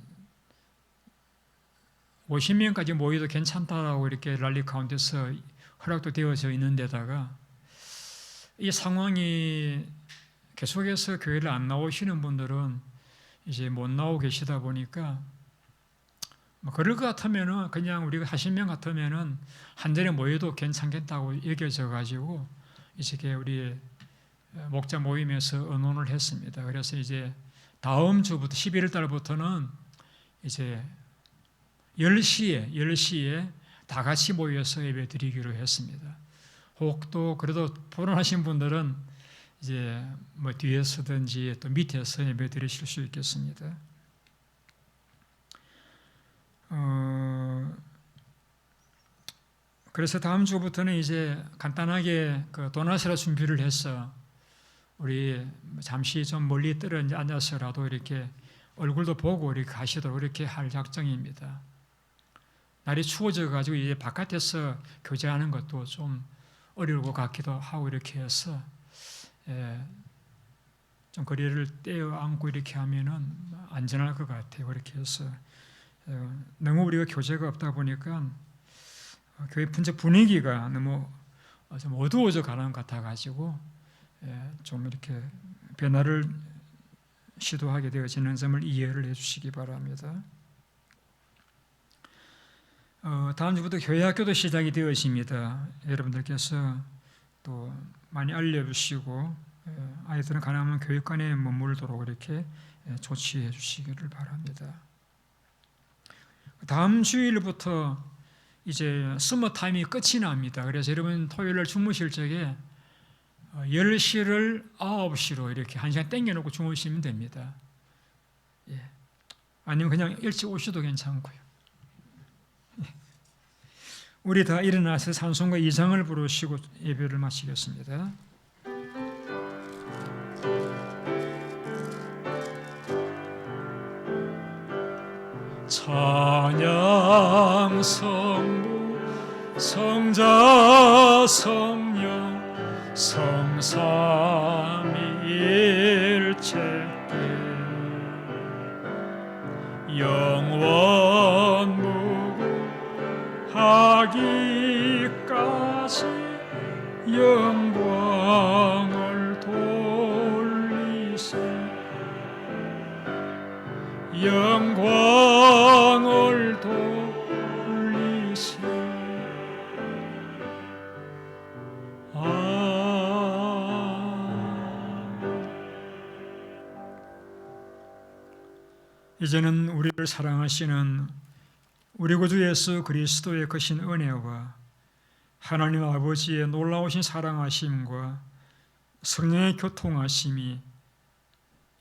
50명까지 모여도 괜찮다라고 이렇게 랠리 가운데서 허락도 되어져 있는 데다가, 이 상황이 계속해서 교회를 안 나오시는 분들은 이제 못 나오고 계시다 보니까 그럴 것 같으면은 그냥 우리가 40명 같으면은 한 자리에 모여도 괜찮겠다고 여겨져 가지고 이렇게 우리 목자 모임에서 의논을 했습니다. 그래서 이제 다음 주부터 11월 달부터는 이제 10시에 다 같이 모여서 예배 드리기로 했습니다. 혹 또 그래도 불안하신 분들은 이제 뭐 뒤에서든지 또 밑에서 예배 드리실 수 있겠습니다. 그래서 다음 주부터는 이제 간단하게 그 도나스라 준비를 해서 우리 잠시 좀 멀리 떨어져 앉아서라도 이렇게 얼굴도 보고 이렇게 가시도록 이렇게 할 작정입니다. 날이 추워져 가지고 이제 바깥에서 교제하는 것도 좀 어려울 것 같기도 하고 이렇게 해서 좀 거리를 떼어 안고 이렇게 하면은 안전할 것 같아요. 그렇게 해서 너무 우리가 교제가 없다 보니까 교회 분위기가 너무 좀 어두워져 가는 것 같아 가지고 좀 이렇게 변화를 시도하게 되어지는 점을 이해를 해주시기 바랍니다. 다음 주부터 교회 학교도 시작이 되어집니다. 여러분들께서 또 많이 알려주시고 아이들은 가능하면 교육관에 머물도록 이렇게 조치해 주시기를 바랍니다. 다음 주일부터 이제 서머 타임이 끝이 납니다. 그래서 여러분 토요일날 주무실 적에 10시를 9시로 이렇게 1시간 땡겨놓고 주무시면 됩니다. 아니면 그냥 일찍 오셔도 괜찮고요. 우리 다 일어나서 찬송가 2장을 부르시고 예배를 마치겠습니다. 찬양 성부 성자 성령 성삼위일체 영원 무궁하기까지 영광을 돌리세 영광을 돌리세 이제는 우리를 사랑하시는 우리 구주 예수 그리스도의 크신 은혜와 하나님 아버지의 놀라우신 사랑하심과 성령의 교통하심이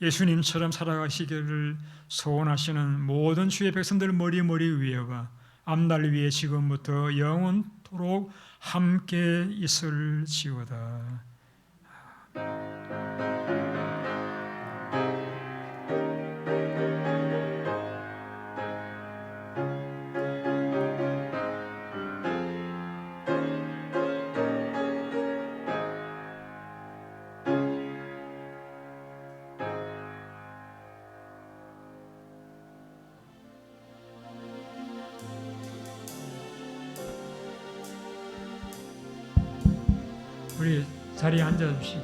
예수님처럼 살아가시기를 소원하시는 모든 주의 백성들 머리 위에와 앞날 위에 지금부터 영원토록 함께 있을지어다. 우리 자리에 앉아 주시기